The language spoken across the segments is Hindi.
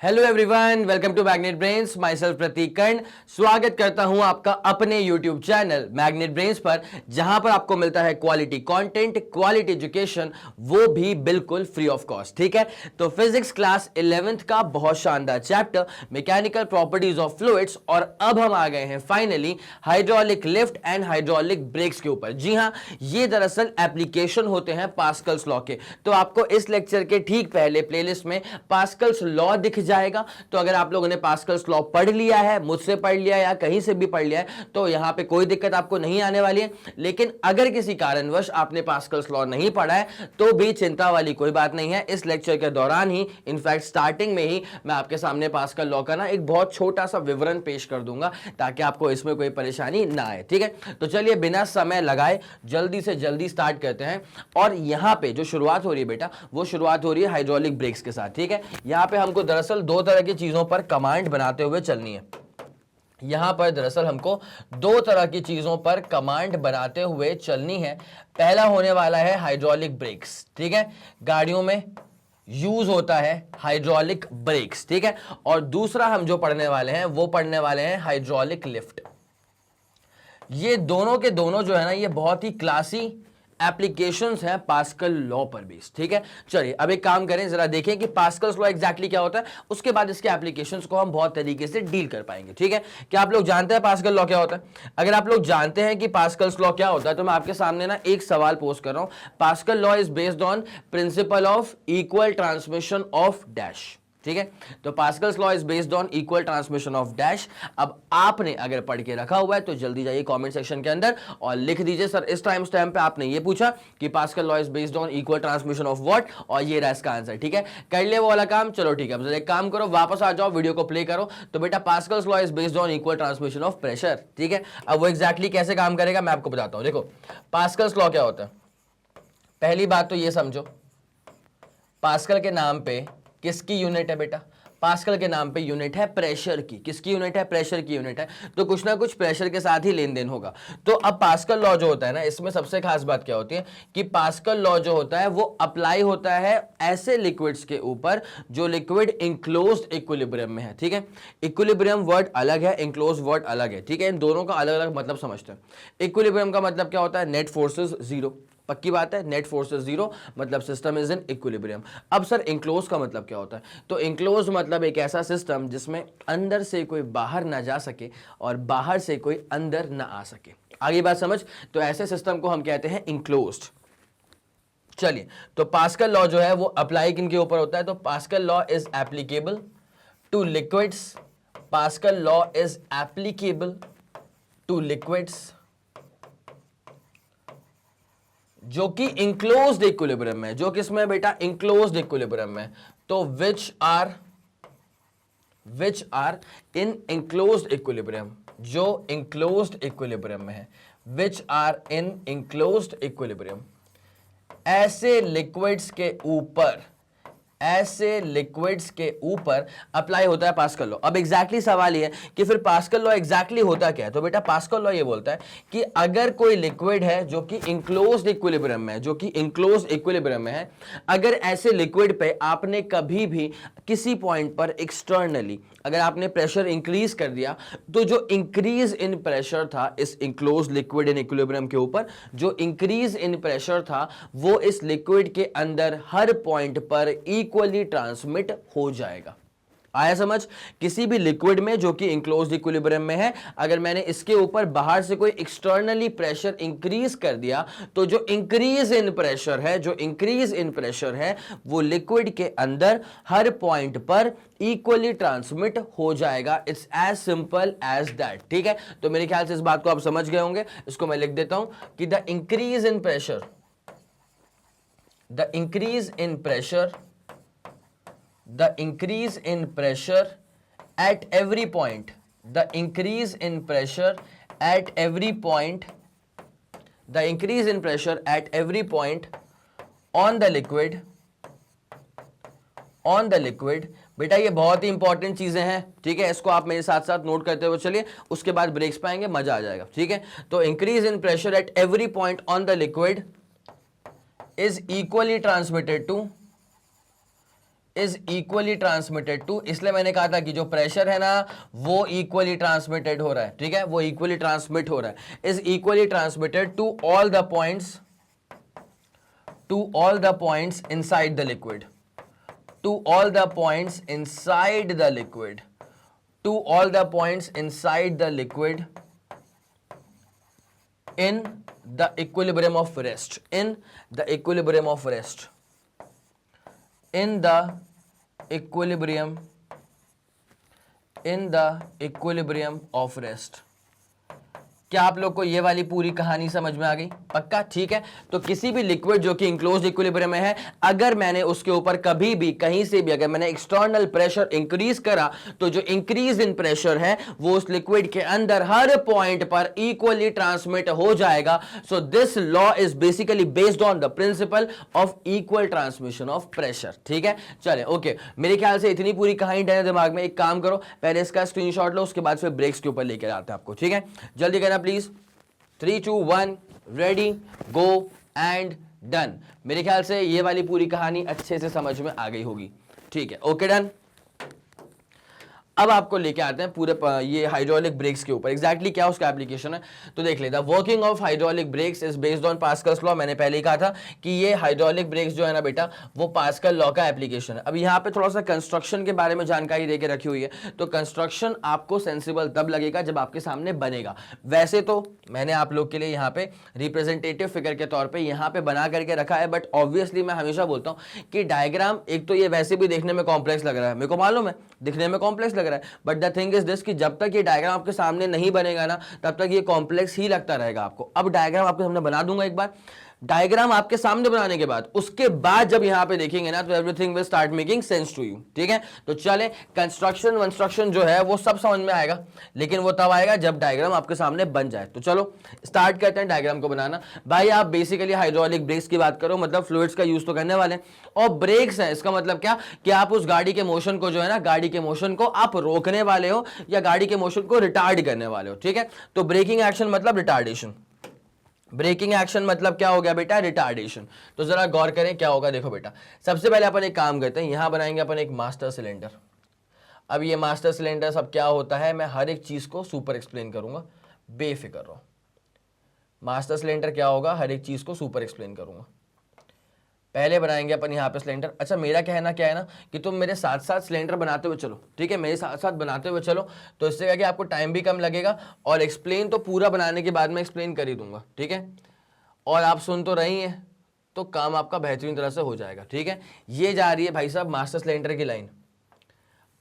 Hello everyone, welcome to magnet brains. My self Prateek Karn स्वागत करता हूं आपका अपने यूट्यूब चैनल मैग्नेट ब्रेन्स पर, जहां पर आपको मिलता है क्वालिटी कंटेंट, क्वालिटी एजुकेशन, वो भी बिल्कुल फ्री ऑफ कॉस्ट। ठीक है, तो फिजिक्स क्लास 11th का बहुत शानदार chapter mechanical properties of fluids, और अब हम आ गए हैं finally hydraulic lift and hydraulic breaks के ऊपर। जी हां, ये दरअसल एप्लीकेशन होते हैं पास्कल्स लॉ के। तो आपको इस लेक्चर के ठीक पहले प्लेलिस्ट में पास्कल्स लॉ दिख जाएगा। तो अगर आप लोगों ने पास्कल्स लॉ पढ़ लिया है, मुझसे पढ़ लिया या कहीं से भी पढ़ लिया है, तो यहां पे कोई दिक्कत आपको नहीं आने वाली है। लेकिन अगर किसी कारणवश आपने पास्कल्स लॉ नहीं पढ़ा है तो भी चिंता वाली कोई बात नहीं है। इस लेक्चर के दौरान ही, इनफैक्ट स्टार्टिंग में ही, मैं आपके सामने पास्कल लॉ का ना एक बहुत छोटा सा विवरण पेश कर दूंगा ताकि आपको इसमें कोई परेशानी ना आए। ठीक है, तो चलिए बिना समय लगाए जल्दी से जल्दी स्टार्ट करते हैं। और यहां पे जो शुरुआत हो रही है बेटा, वो शुरुआत हो रही है हाइड्रोलिक ब्रेक्स के साथ। ठीक है, यहां पे हमको दरअसल दो तरह की चीजों पर कमांड बनाते हुए चलनी है। यहां पर दरअसल हमको दो तरह की चीजों पर कमांड बनाते हुए चलनी है। पहला होने वाला है हाइड्रोलिक ब्रेक्स। ठीक है, गाड़ियों में यूज होता है हाइड्रोलिक ब्रेक्स। ठीक है, और दूसरा हम जो पढ़ने वाले हैं वो पढ़ने वाले हैं हाइड्रोलिक लिफ्ट। ये दोनों के दोनों जो है ना, ये बहुत ही क्लासी एप्लीकेशंस हैं पास्कल लॉ पर बेस्ड। ठीक है, चलिए अब एक काम करें, जरा देखें कि पास्कल्स लॉ एग्जैक्टली क्या होता है, उसके बाद इसके एप्लीकेशंस को हम बहुत तरीके से डील कर पाएंगे। ठीक है, क्या आप लोग जानते हैं पास्कल लॉ क्या होता है? अगर आप लोग जानते हैं कि पास्कल्स लॉ क्या होता है, तो मैं आपके सामने ना एक सवाल पोस्ट कर रहा हूं। Pascal law is based on principle of equal transmission of dash. ठीक है, तो Pascal's law is based on equal transmission of dash. अब आपने अगर पढ़ के रखा हुआ है तो जल्दी जाइए कमेंट सेक्शन के अंदर और लिख दीजिए, सर इस टाइम स्टैम्प पे आपने ये पूछा कि pascal law is based on equal transmission of what, और ये रहा इसका आंसर। ठीक है, कर ले वो वाला काम। चलो ठीक है, अब एक काम करो, वापस आ जाओ, वीडियो को प्ले करो। तो बेटा Pascal's law is based on equal transmission of pressure. ठीक है, अब वो एग्जैक्टली कैसे काम करेगा मैं आपको बताता हूं। देखो पास्कल्स लॉ क्या होता है, पहली बात तो ये समझो, पास्कल के नाम पे किसकी यूनिट है बेटा? पास्कल के नाम पे यूनिट है प्रेशर की। किसकी यूनिट है? प्रेशर की यूनिट है। तो कुछ ना कुछ प्रेशर के साथ ही लेन देन होगा। तो अब पास्कल लॉ जो होता है ना, इसमें सबसे खास बात क्या होती है कि पास्कल लॉ जो होता है वो अप्लाई होता है ऐसे लिक्विड्स के ऊपर जो लिक्विड इंक्लोज्ड इक्विलिब्रियम में है। ठीक है, इक्विलिब्रियम वर्ड अलग है, इंक्लोज वर्ड अलग है। ठीक है, इन दोनों का अलग अलग मतलब समझते हैं। इक्विलिब्रियम का मतलब क्या होता है? Net forces zero. पक्की बात है, नेट फोर्सेस जीरो मतलब सिस्टम इज इन इक्विलिब्रियम। अब सर इंक्लोज का मतलब क्या होता है? तो इंक्लोज मतलब एक ऐसा सिस्टम जिसमें अंदर से कोई बाहर ना जा सके और बाहर से कोई अंदर ना आ सके। आगे बात समझ? तो ऐसे सिस्टम को हम कहते हैं इंक्लोज्ड। चलिए, तो पास्कल लॉ जो है वो अप्लाई किन के ऊपर होता है? तो pascal law is applicable two liquids. Pascal law is applicable two liquids जो कि इंक्लोज्ड इक्विलिब्रियम में, जो किसमें बेटा? इंक्लोज्ड इक्विलिब्रियम में। तो which are in enclosed equilibrium, जो इंक्लोज्ड इक्विलिब्रियम में है, which are in enclosed equilibrium. ऐसे लिक्विड्स के ऊपर, ऐसे लिक्विड्स के ऊपर अप्लाई होता है पास्कल लॉ। अब एग्जैक्टली सवाल ये है कि फिर पास्कल लॉ एग्जैक्टली होता क्या है? तो बेटा पास्कल लॉ ये बोलता है कि अगर कोई लिक्विड है जो कि इंक्लोज्ड इक्विलिब्रियम में है, जो कि इंक्लोज्ड इक्विलिब्रियम में है, अगर ऐसे लिक्विड पे आपने कभी भी किसी पॉइंट पर एक्सटर्नली अगर आपने प्रेशर इंक्रीज कर दिया, तो जो इंक्रीज इन प्रेशर था इस इंक्लोज्ड लिक्विड इन इक्विलिब्रियम के ऊपर, जो इंक्रीज इन प्रेशर था वो इस लिक्विड के अंदर हर पॉइंट पर इक्वली ट्रांसमिट हो जाएगा। आया समझ? किसी भी लिक्विड में जो कि इंक्लोज्ड इक्विलिब्रियम में है, अगर मैंने इसके ऊपर बाहर से कोई एक्सटर्नली प्रेशर इंक्रीज कर दिया, तो जो इंक्रीज इन प्रेशर है, जो इंक्रीज इन प्रेशर है, वो लिक्विड के अंदर हर पॉइंट पर इक्वली ट्रांसमिट हो जाएगा। It's as simple as that. ठीक है, तो मेरे ख्याल से इस बात को आप समझ गए होंगे। इसको मैं लिख देता हूं कि the increase in pressure, the increase in pressure at every point, the increase in pressure at every point, the increase in pressure at every point on the liquid, बेटा ये बहुत ही इंपॉर्टेंट चीजें हैं। ठीक है, इसको आप मेरे साथ साथ नोट करते हुए चलिए, उसके बाद ब्रेक्स पाएंगे, मजा आ जाएगा। ठीक है, तो increase in pressure at every point on the liquid is equally transmitted to is equally transmitted to, इसलिए मैंने कहा था कि जो प्रेशर है ना वो इक्वली ट्रांसमिटेड हो रहा है, ठीक है, वो इक्वली ट्रांसमिट हो रहा है, is equally transmitted to all the points, to all the points inside the liquid, to all the points inside the liquid, to all the points inside the liquid in the equilibrium of rest, in the equilibrium of rest, in the equilibrium, in the equilibrium of rest. क्या आप लोग को ये वाली पूरी कहानी समझ में आ गई? पक्का? ठीक है। तो किसी भी लिक्विड जो कि इंक्लोज्ड इक्विलिब्रियम में है, अगर मैंने उसके ऊपर कभी भी कहीं से भी अगर मैंने एक्सटर्नल प्रेशर इंक्रीज करा, तो जो इंक्रीज इन प्रेशर है वो उस लिक्विड के अंदर हर पॉइंट पर इक्वली ट्रांसमिट हो जाएगा। So this law is basically based on the principal of equal transmission of pressure. ठीक है, चले ओके। मेरे ख्याल से इतनी पूरी कहानी डर दिमाग में। एक काम करो, पहले इसका स्क्रीनशॉट लो, उसके बाद फिर ब्रेक्स के ऊपर लेकर आते हैं आपको। ठीक है, जल्दी करना please. 3 2 1 ready go and done. मेरे ख्याल से ये वाली पूरी कहानी अच्छे से समझ में आ गई होगी। ठीक है, ओके डन। अब आपको लेके आते हैं पूरे ये हाइड्रोलिक ब्रेक्स के ऊपर एग्जैक्टली क्या उसका एप्लीकेशन है, तो देख लेता। Working of hydraulic brakes is based on Pascal's law. मैंने पहले ही कहा था कि ये हाइड्रोलिक ब्रेक्स जो है ना बेटा, वो पास्कल लॉ का एप्लीकेशन है। अब यहाँ पे थोड़ा सा कंस्ट्रक्शन के बारे में जानकारी देके रखी हुई है, तो कंस्ट्रक्शन आपको सेंसिबल तब लगेगा जब आपके सामने बनेगा। वैसे तो मैंने आप लोग के लिए यहाँ पे रिप्रेजेंटेटिव फिगर के तौर पर यहाँ पे बना करके रखा है, बट ऑब्वियसली मैं हमेशा बोलता हूँ कि डायग्राम एक तो ये वैसे भी देखने में कॉम्प्लेक्स लग रहा है, मेरे को मालूम है दिखने में कॉम्प्लेक्स लग रहा है, but the thing is this कि जब तक ये डायग्राम आपके सामने नहीं बनेगा ना, तब तक ये कॉम्प्लेक्स ही लगता रहेगा आपको। अब डायग्राम आपके सामने बना दूंगा एक बार। डायग्राम आपके सामने बनाने के बाद, उसके बाद जब यहां पे देखेंगे ना, तो everything will start making sense to you. ठीक है, तो चले, कंस्ट्रक्शन वंस्ट्रक्शन जो है वो सब समझ में आएगा, लेकिन वो तब आएगा जब डायग्राम आपके सामने बन जाए। तो चलो स्टार्ट करते हैं डायग्राम को बनाना। भाई आप बेसिकली हाइड्रोलिक ब्रेक्स की बात करो, मतलब फ्लूइड्स का यूज तो करने वाले हैं, और ब्रेक्स है इसका मतलब क्या कि आप उस गाड़ी के मोशन को जो है ना, गाड़ी के मोशन को आप रोकने वाले हो या गाड़ी के मोशन को रिटार्ड करने वाले हो। ठीक है, तो ब्रेकिंग एक्शन मतलब रिटार्डेशन, ब्रेकिंग एक्शन मतलब क्या हो गया बेटा, रिटार्डेशन। तो जरा गौर करें क्या होगा। देखो बेटा, सबसे पहले अपन एक काम करते हैं, यहां बनाएंगे अपन एक मास्टर सिलेंडर। अब ये मास्टर सिलेंडर सब क्या होता है, मैं हर एक चीज को सुपर एक्सप्लेन करूंगा, बेफिक्र रहो। मास्टर सिलेंडर क्या होगा, हर एक चीज को सुपर एक्सप्लेन करूंगा। पहले बनाएंगे अपन यहाँ पे सिलेंडर। अच्छा, मेरा कहना क्या है ना कि तुम मेरे साथ साथ सिलेंडर बनाते हुए चलो। ठीक है, मेरे साथ साथ बनाते हुए चलो, तो इससे क्या कि आपको टाइम भी कम लगेगा, और एक्सप्लेन तो पूरा बनाने के बाद में एक्सप्लेन कर ही दूंगा। ठीक है, और आप सुन तो रही हैं, तो काम आपका बेहतरीन तरह से हो जाएगा। ठीक है, ये जा रही है भाई साहब मास्टर सिलेंडर की लाइन।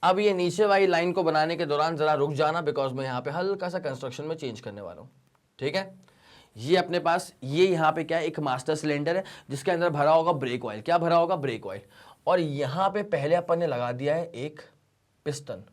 अब ये नीचे वाली लाइन को बनाने के दौरान जरा रुक जाना, बिकॉज मैं यहाँ पे हल्का सा कंस्ट्रक्शन में चेंज करने वाला हूँ। ठीक है, ये अपने पास ये यहाँ पे क्या है, एक मास्टर सिलेंडर है जिसके अंदर भरा होगा ब्रेक ऑयल। क्या भरा होगा, ब्रेक ऑयल। और यहाँ पे पहले अपन ने लगा दिया है एक पिस्टन।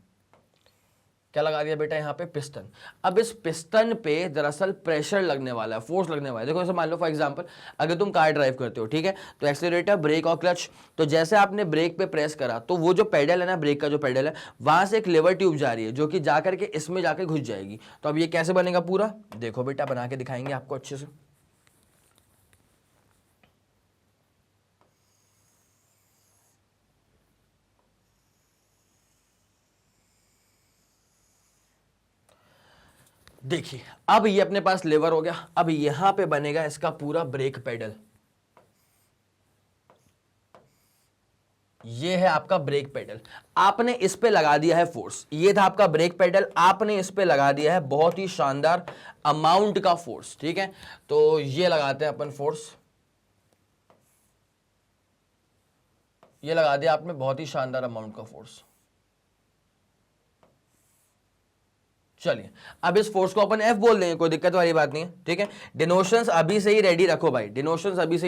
क्या लगा दिया बेटा, यहाँ पे पिस्टन। अब इस पिस्टन पे दरअसल प्रेशर लगने वाला है, फोर्स लगने वाला है। देखो ऐसे मान लो फॉर एग्जांपल, अगर तुम कार ड्राइव करते हो, ठीक है, तो एक्सीलरेटर, ब्रेक और क्लच, तो जैसे आपने ब्रेक पे प्रेस करा, तो वो जो पेडल है ना, ब्रेक का जो पेडल है, वहां से एक लेवर ट्यूब जा रही है जो कि जाकर के इसमें जाकर घुस जाएगी। तो अब ये कैसे बनेगा पूरा, देखो बेटा बना के दिखाएंगे आपको अच्छे से। देखिए, अब ये अपने पास लेवर हो गया। अब यहां पे बनेगा इसका पूरा ब्रेक पेडल। ये है आपका ब्रेक पेडल, आपने इस पे लगा दिया है फोर्स। ये था आपका ब्रेक पेडल, आपने इस पे लगा दिया है बहुत ही शानदार अमाउंट का फोर्स। ठीक है, तो ये लगाते हैं अपन फोर्स, ये लगा दिया आपने बहुत ही शानदार अमाउंट का फोर्स। चलिए, अब इस फोर्स को अपन F बोल देंगे, कोई दिक्कत वाली बात नहीं है। ठीक है, डिनोशंस अभी से ही रेडी रखो भाई, डिनोशंस अभी से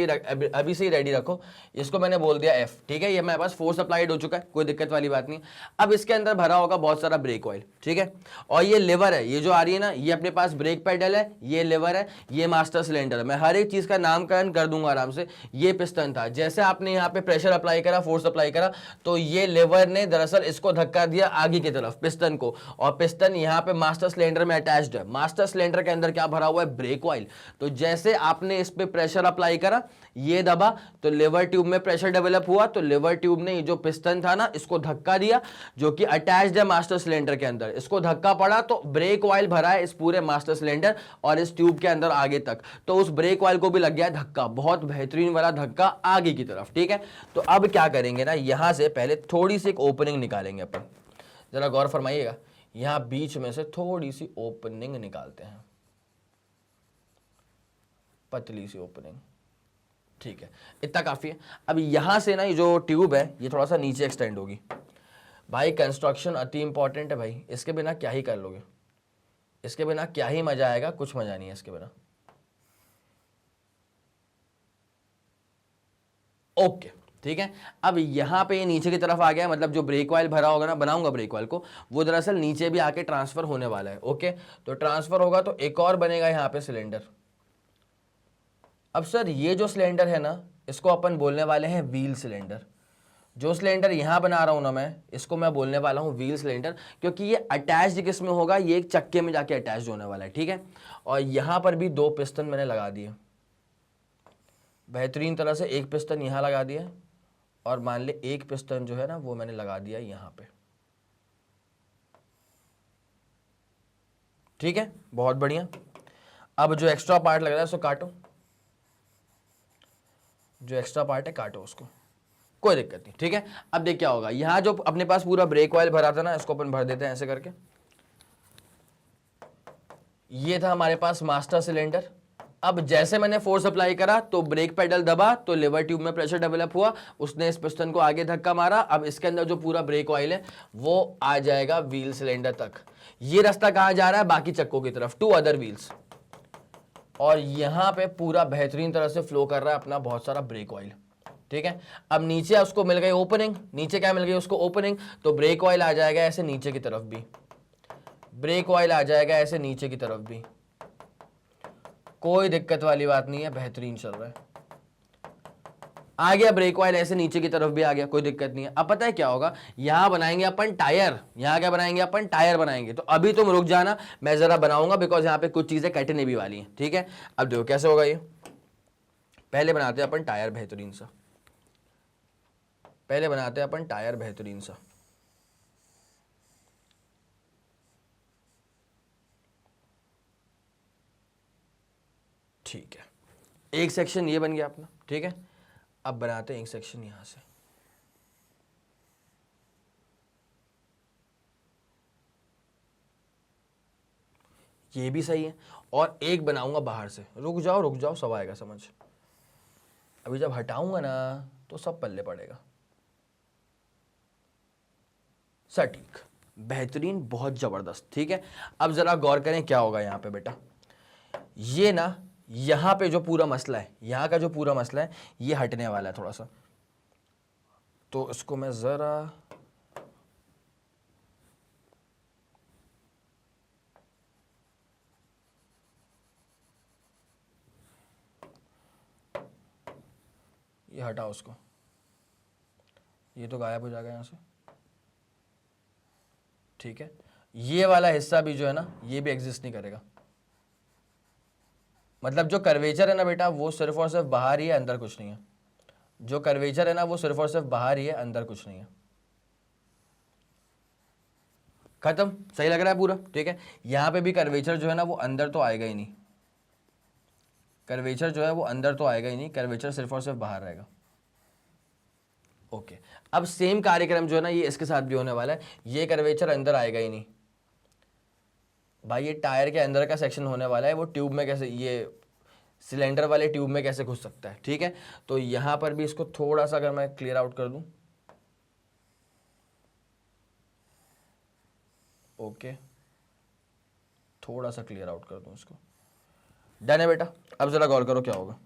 ही रेडी रखो। इसको मैंने बोल दिया F। ठीक है, ये मेरे पास फोर्स अप्लाइड हो चुका है, कोई दिक्कत वाली बात नहीं है। अब इसके अंदर भरा होगा बहुत सारा ब्रेक ऑयल। ठीक है, और ये लेवर है, ये जो आ रही है ना, ये अपने पास ब्रेक पेडल है, ये लेवर है, ये मास्टर सिलेंडर है। मैं हर एक चीज का नामकरण कर दूंगा आराम से। ये पिस्टन था, जैसे आपने यहाँ पे प्रेशर अप्लाई करा, फोर्स अप्लाई करा, तो ये लेवर ने दरअसल इसको धक्का दिया आगे की तरफ, पिस्टन को, और पिस्टन यहाँ पे मास्टर सिलेंडर में अटैच्ड है। मास्टर सिलेंडर के अंदर क्या भरा हुआ है, ब्रेक ऑयल। तो जैसे आपने इस पे प्रेशर अप्लाई करा, ये दबा, तो लिवर ट्यूब में प्रेशर डेवलप हुआ, तो लिवर ट्यूब ने ये जो पिस्टन था ना, इसको धक्का दिया, जो कि अटैच्ड है मास्टर सिलेंडर के अंदर। इसको धक्का पड़ा तो ब्रेक ऑयल भरा है इस पूरे मास्टर सिलेंडर और इस ट्यूब के अंदर आगे तक, तो उस ब्रेक ऑयल को भी लग गया धक्का, बहुत बेहतरीन वाला धक्का आगे की तरफ। ठीक है, तो अब क्या करेंगे ना, यहां से पहले थोड़ी सी एक ओपनिंग निकालेंगे अपन। जरा गौर फरमाइएगा, यहां बीच में से थोड़ी सी ओपनिंग निकालते हैं, पतली सी ओपनिंग। ठीक है, इतना काफी है। अब यहां से ना ये जो ट्यूब है ये थोड़ा सा नीचे एक्सटेंड होगी। भाई कंस्ट्रक्शन अति इंपॉर्टेंट है भाई, इसके बिना क्या ही कर लोगे, इसके बिना क्या ही मजा आएगा, कुछ मजा नहीं है इसके बिना। ओके ठीक है, अब यहां पे ये नीचे की तरफ आ गया, मतलब जो ब्रेक ऑयल भरा होगा ना, बनाऊंगा ब्रेक ऑयल को, वो दरअसल नीचे भी आके ट्रांसफर होने वाला है। ओके, तो ट्रांसफर होगा तो एक और बनेगा यहां पे सिलेंडर। अब सर ये जो सिलेंडर है ना, इसको अपन बोलने वाले हैं व्हील सिलेंडर। जो सिलेंडर यहां बना रहा हूं ना मैं, इसको मैं बोलने वाला हूं व्हील सिलेंडर, क्योंकि ये अटैच्ड किस में होगा, ये एक चक्के में जाके अटैच होने वाला है। ठीक है, और यहां पर भी 2 पिस्टन मैंने लगा दिए बेहतरीन तरह से। एक पिस्टन यहां लगा दिया और मान ले एक पिस्टन जो है ना वो मैंने लगा दिया यहां पे। ठीक है, बहुत बढ़िया। अब जो एक्स्ट्रा पार्ट लग रहा है उसको काटो, जो एक्स्ट्रा पार्ट है काटो उसको, कोई दिक्कत नहीं। ठीक है, अब देख क्या होगा, यहां जो अपने पास पूरा ब्रेक ऑयल भरा था ना, इसको अपन भर देते हैं ऐसे करके। ये था हमारे पास मास्टर सिलेंडर। अब जैसे मैंने फोर्स अप्लाई करा तो ब्रेक पेडल दबा, तो लिवर ट्यूब में प्रेशर डेवलप हुआ, उसने इस पिस्टन को आगे धक्का मारा। अब इसके अंदर जो पूरा ब्रेक ऑयल है वो आ जाएगा व्हील सिलेंडर तक। ये रास्ता कहां जा रहा है, बाकी चक्कों की तरफ, 2 अदर व्हील्स। और यहां पे पूरा बेहतरीन तरह से फ्लो कर रहा है अपना बहुत सारा ब्रेक ऑयल। ठीक है, अब नीचे उसको मिल गई ओपनिंग, नीचे क्या मिल गई उसको, ओपनिंग, तो ब्रेक ऑयल आ जाएगा ऐसे नीचे की तरफ भी, ब्रेक ऑयल आ जाएगा ऐसे नीचे की तरफ भी, कोई दिक्कत वाली बात नहीं है, बेहतरीन चल रहा है। आ गया ब्रेक ऑयल ऐसे नीचे की तरफ भी आ गया, कोई दिक्कत नहीं है। अब पता है क्या होगा, यहां बनाएंगे अपन टायर, यहां क्या बनाएंगे अपन, टायर बनाएंगे। तो अभी तुम रुक जाना, मैं जरा बनाऊंगा, बिकॉज यहां पे कुछ चीजें कटने भी वाली हैं। ठीक है, अब देखो कैसे होगा ये, पहले बनाते हैं अपन टायर बेहतरीन सा, पहले बनाते हैं अपन टायर बेहतरीन सा। ठीक है, एक सेक्शन ये बन गया अपना। ठीक है, अब बनाते हैं एक सेक्शन यहां से। ये भी सही है, और एक बनाऊंगा बाहर से। रुक जाओ, सब आएगा समझ। अभी जब हटाऊंगा ना तो सब पल्ले पड़ेगा। सटीक, बेहतरीन, बहुत जबरदस्त। ठीक है, अब जरा गौर करें क्या होगा यहां पे बेटा, ये ना यहां पे जो पूरा मसला है, यहां का जो पूरा मसला है ये हटने वाला है थोड़ा सा। तो इसको मैं जरा ये हटाओ उसको, ये तो गायब हो जाएगा यहां से। ठीक है, ये वाला हिस्सा भी जो है ना ये भी एग्जिस्ट नहीं करेगा। मतलब जो कर्वेचर है ना बेटा वो सिर्फ और सिर्फ बाहर ही है, अंदर कुछ नहीं है। जो कर्वेचर है ना वो सिर्फ और सिर्फ बाहर ही है, अंदर कुछ नहीं है। खत्म, सही लग रहा है पूरा। ठीक है, यहां पे भी कर्वेचर जो है ना वो अंदर तो आएगा ही नहीं, कर्वेचर जो है वो अंदर तो आएगा ही नहीं, कर्वेचर सिर्फ और सिर्फ बाहर रहेगा। ओके, अब सेम कार्यक्रम जो है ना ये इसके साथ भी होने वाला है। ये कर्वेचर अंदर आएगा ही नहीं भाई, ये टायर के अंदर का सेक्शन होने वाला है, वो ट्यूब में कैसे, ये सिलेंडर वाले ट्यूब में कैसे घुस सकता है। ठीक है, तो यहां पर भी इसको थोड़ा सा अगर मैं क्लियर आउट कर दूं, ओके, थोड़ा सा क्लियर आउट कर दूं इसको, डन है बेटा। अब जरा गौर करो क्या होगा,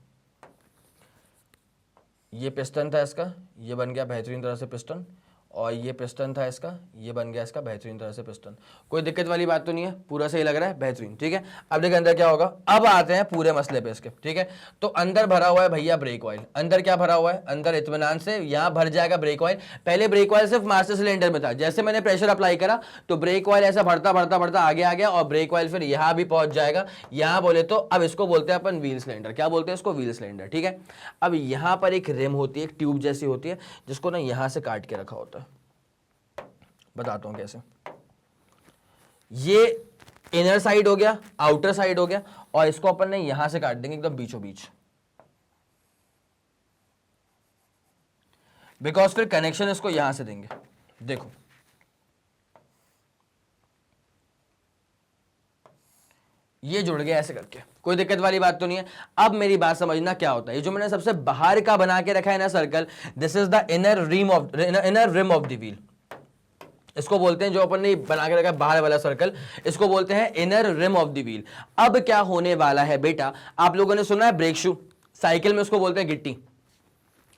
ये पिस्टन था इसका, ये बन गया बेहतरीन तरह से पिस्टन, और ये पिस्टन था इसका, ये बन गया इसका बेहतरीन तरह से पिस्टन। कोई दिक्कत वाली बात तो नहीं है, पूरा सही लग रहा है, बेहतरीन। ठीक है, अब देखिए अंदर क्या होगा। अब आते हैं पूरे मसले पे इसके। ठीक है, तो अंदर भरा हुआ है भैया ब्रेक ऑयल। अंदर क्या भरा हुआ है, अंदर इत्मीनान से यहाँ भर जाएगा ब्रेक ऑयल। पहले ब्रेक ऑयल सिर्फ मास्टर सिलेंडर में था, जैसे मैंने प्रेशर अप्लाई करा तो ब्रेक ऑयल ऐसा भरता भरता भरता आगे आ गया और ब्रेक ऑयल फिर यहाँ भी पहुंच जाएगा। यहाँ बोले तो अब इसको बोलते हैं अपन व्हील सिलेंडर। क्या बोलते हैं इसको, व्हील सिलेंडर। ठीक है, अब यहाँ पर एक रिम होती है, एक ट्यूब जैसी होती है, जिसको ना यहाँ से काट के रखा होता है। बताता हूं कैसे। ये इनर साइड हो गया, आउटर साइड हो गया, और इसको अपन ने यहां से काट देंगे एकदम बीचों बीच, बिकॉज फिर कनेक्शन इसको यहां से देंगे। देखो ये जुड़ गया ऐसे करके, कोई दिक्कत वाली बात तो नहीं है। अब मेरी बात समझना क्या होता है, ये जो मैंने सबसे बाहर का बना के रखा है ना circle, this is the inner rim of the wheel. इसको बोलते हैं, जो अपन ने बना के रखा बाहर वाला सर्कल, इसको बोलते हैं inner rim of the wheel. अब क्या होने वाला है बेटा, आप लोगों ने सुना है ब्रेक शू, साइकिल में उसको बोलते हैं गिट्टी।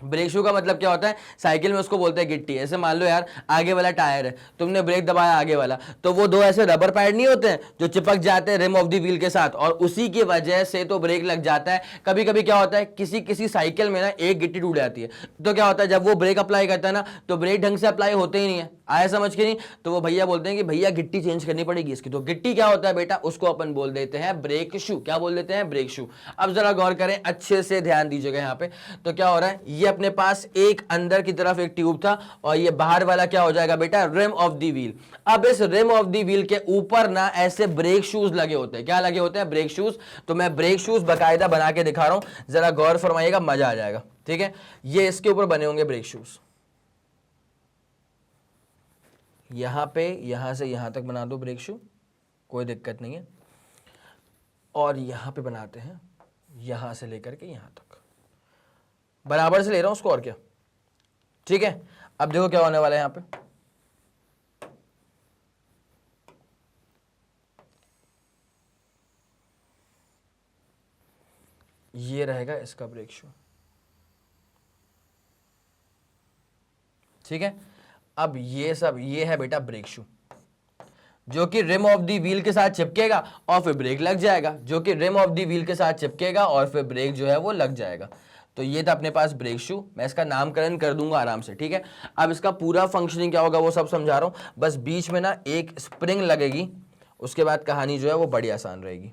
ब्रेक शू का मतलब क्या होता है, साइकिल में उसको बोलते हैं गिट्टी। ऐसे मान लो यार आगे वाला टायर है, तुमने ब्रेक दबाया आगे वाला, तो वो दो ऐसे रबर पैड नहीं होते हैं जो चिपक जाते हैं रिम ऑफ द व्हील के साथ, और उसी की वजह से तो ब्रेक लग जाता है। कभी कभी क्या होता है, किसी किसी साइकिल में ना एक गिट्टी टूट जाती है, तो क्या होता है जब वो ब्रेक अप्लाई करता है ना, तो ब्रेक ढंग से अप्लाई होते ही नहीं है। आया समझ के नहीं, तो वो भैया बोलते हैं कि भैया गिट्टी चेंज करनी पड़ेगी इसकी। तो गिट्टी क्या होता है बेटा, उसको अपन बोल देते हैं ब्रेक शू। क्या बोल देते हैं, ब्रेक शू। अब जरा गौर करें, अच्छे से ध्यान दीजिएगा यहाँ पे। तो क्या हो रहा है, ये अपने पास एक अंदर की तरफ एक ट्यूब था, और ये बाहर वाला क्या हो जाएगा बेटा, रिम ऑफ द व्हील। अब इस रिम ऑफ द व्हील के ऊपर ना ऐसे ब्रेक शूज लगे होते हैं। क्या लगे होते हैं, ब्रेक शूज। तो मैं ब्रेक शूज बकायदा बना के दिखा रहा हूं, जरा गौर फरमाइएगा, मजा आ जाएगा। ठीक है, ये इसके ऊपर बने होंगे ब्रेक शूज। यहां पे यहां से यहां तक बना दो ब्रेक शू, कोई दिक्कत नहीं है। और यहां पे बनाते हैं, यहां से लेकर के यहां तक बराबर से ले रहा हूं उसको, और क्या। ठीक है, अब देखो क्या होने वाला है यहां पे। ये रहेगा इसका ब्रेक शू। ठीक है, अब ये सब ये है बेटा ब्रेक शू, जो कि रिम ऑफ द व्हील के साथ चिपकेगा और फिर ब्रेक लग जाएगा, जो कि रिम ऑफ द व्हील के साथ चिपकेगा और फिर ब्रेक जो है वो लग जाएगा। तो ये था अपने पास ब्रेक शू। मैं इसका नामकरण कर दूंगा आराम से। ठीक है, अब इसका पूरा फंक्शनिंग क्या होगा वो सब समझा रहा हूं, बस बीच में ना एक स्प्रिंग लगेगी, उसके बाद कहानी जो है वो बड़ी आसान रहेगी।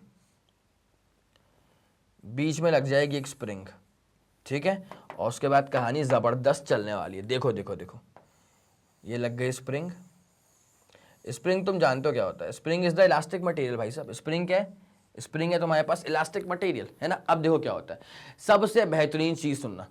बीच में लग जाएगी एक स्प्रिंग, ठीक है, और उसके बाद कहानी जबरदस्त चलने वाली है। देखो देखो देखो, ये लग गई स्प्रिंग। स्प्रिंग तुम जानते हो क्या होता है, spring is the elastic material. भाई साहब स्प्रिंग क्या है, स्प्रिंग है तुम्हारे पास इलास्टिक मटेरियल, है ना। अब देखो क्या होता है, सबसे बेहतरीन चीज सुनना।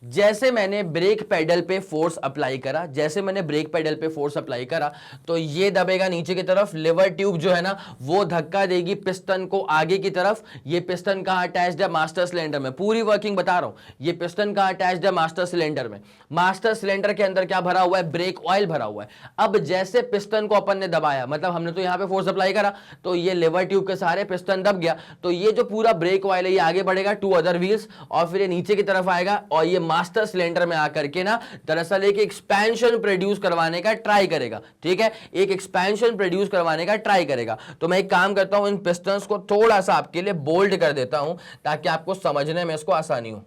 जैसे मैंने ब्रेक पेडल पे फोर्स अप्लाई करा, जैसे मैंने ब्रेक पेडल पे फोर्स अप्लाई करा, तो ये दबेगा नीचे की तरफ, लिवर ट्यूब जो है ना वो धक्का देगी पिस्टन को आगे की तरफ। ये पिस्टन कहां अटैच्ड है, मास्टर सिलेंडर में। पूरी वर्किंग बता रहा हूं, ये पिस्टन कहां अटैच्ड है, मास्टर सिलेंडर में। मास्टर सिलेंडर के अंदर क्या भरा हुआ है, ब्रेक ऑयल भरा हुआ है। अब जैसे पिस्टन को अपन ने दबाया, मतलब हमने तो यहां पे फोर्स अप्लाई करा, तो ये लिवर ट्यूब के सहारे पिस्टन दब गया, तो ये जो पूरा ब्रेक ऑयल है ये आगे बढ़ेगा टू अदर व्हील्स, और फिर ये नीचे की तरफ आएगा, और ये मास्टर सिलेंडर में आकर के ना दरअसल एक एक्सपेंशन प्रोड्यूस करवाने का ट्राई करेगा। ठीक है, एक एक्सपेंशन प्रोड्यूस करवाने का ट्राई करेगा। तो मैं एक काम करता हूं, इन पिस्टन्स को थोड़ा सा आपके लिए बोल्ड कर देता हूं, ताकि आपको समझने में इसको आसानी हो।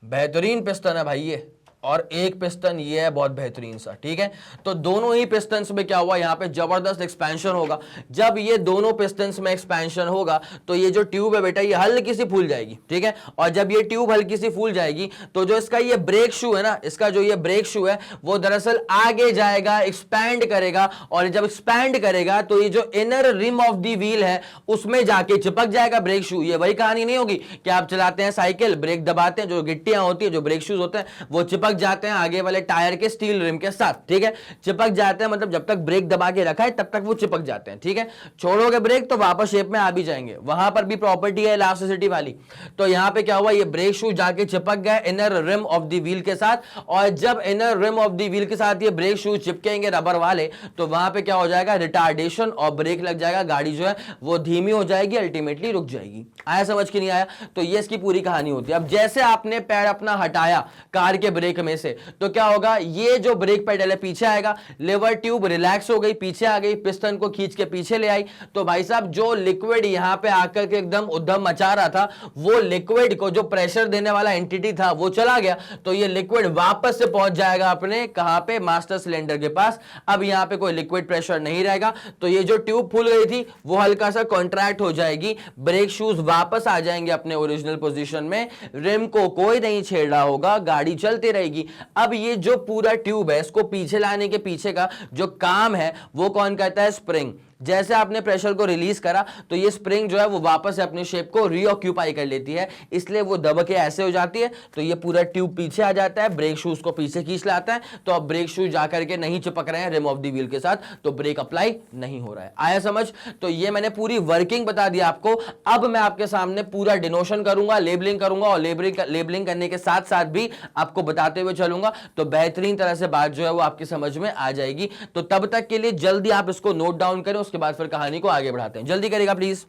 बेहतरीन पिस्टन है भाई ये, और एक पिस्टन ये है बहुत बेहतरीन सा। ठीक है, तो दोनों ही पिस्टन्स में क्या हुआ, यहां पे जबरदस्त एक्सपेंशन होगा। जब ये दोनों पिस्टन्स में एक्सपेंशन होगा, तो ये जो ट्यूब है बेटा ये हल्की सी फूल जाएगी। ठीक है, और जब ये ट्यूब हल्की सी फूल जाएगी, तो जो इसका ये ब्रेक शू है ना, इसका जो ये ब्रेक शू है वो दरअसल आगे जाएगा, एक्सपैंड करेगा, और जब एक्सपैंड करेगा तो ये जो inner rim of the wheel है उसमें जाके चिपक जाएगा ब्रेक शू। ये वही कहानी नहीं होगी कि आप चलाते हैं साइकिल, ब्रेक दबाते हैं, जो गिट्टियां होती है, जो ब्रेक शूज होते हैं, वो चिपक जाते हैं आगे वाले टायर के स्टील रिम के साथ। ठीक है, चिपक जाते हैं मतलब जब तक ब्रेक दबा के रखा है तब तक वो चिपक जाते हैं। ठीक है, छोड़ोगे ब्रेक तो वापस शेप में आ भी जाएंगे। वहां पर भी प्रॉपर्टी है इलास्टिसिटी वाली। तो यहां पे क्या हुआ, ये ब्रेक शू जाके चिपक गया inner rim of the wheel के साथ, और जब inner rim of the wheel के साथ ये ब्रेक शू चिपकेंगे रबर वाले, तो वहां पे क्या हो जाएगा, रिटार्डेशन, और ब्रेक लग जाएगा, गाड़ी जो है वो धीमी हो जाएगी, अल्टीमेटली रुक जाएगी। आया समझ के नहीं आया, तो ये इसकी पूरी कहानी होती है। अब जैसे आपने पैर अपना हटाया कार के ब्रेक में से, तो क्या होगा, ये जो ब्रेक पेडल है पीछे आएगा, लेवर ट्यूब रिलैक्स हो गई, पीछे आ गई, पिस्टन को खींच के पीछे ले आई। तो भाई साहब जो लिक्विड यहां पे आकर के एकदम उद्यम मचा रहा था, वो लिक्विड को जो प्रेशर देने वाला एंटिटी था वो चला गया, तो ये लिक्विड वापस से पहुंच जाएगा अपने कहां पे, मास्टर सिलेंडर के पास। अब यहां पे कोई लिक्विड प्रेशर नहीं रहेगा, तो ये जो ट्यूब फूल गई थी वो हल्का सा कॉन्ट्रैक्ट हो जाएगी, ब्रेक शूज वापस आ जाएंगे अपने ओरिजिनल पोजीशन में, रिम को कोई नहीं छेड़ रहा होगा, गाड़ी चलती रहेगी। अब ये जो पूरा ट्यूब है इसको पीछे लाने के पीछे का जो काम है वो कौन करता है, स्प्रिंग। जैसे आपने प्रेशर को रिलीज करा तो ये स्प्रिंग जो है वो वापस अपनी शेप को रीऑक्यूपाई कर लेती है, इसलिए वो दब के ऐसे हो जाती है, तो ये पूरा ट्यूब पीछे आ जाता है, ब्रेक शूज को पीछे खींच लाता है, तो अब ब्रेक शूज जाकर के नहीं चिपक रहे हैं रिम ऑफ द व्हील के साथ, तो ब्रेक अप्लाई नहीं हो रहा है। आया समझ? तो ये मैंने पूरी वर्किंग बता दी आपको। अब मैं आपके सामने पूरा डिनोशन करूंगा, लेबलिंग करूंगा, और लेबलिंग करने के साथ साथ भी आपको बताते हुए चलूंगा, तो बेहतरीन तरह से बात जो है वो आपकी समझ में आ जाएगी। तो तब तक के लिए जल्दी आप इसको नोट डाउन करें, उसके बाद फिर कहानी को आगे बढ़ाते हैं। जल्दी करेगा प्लीज।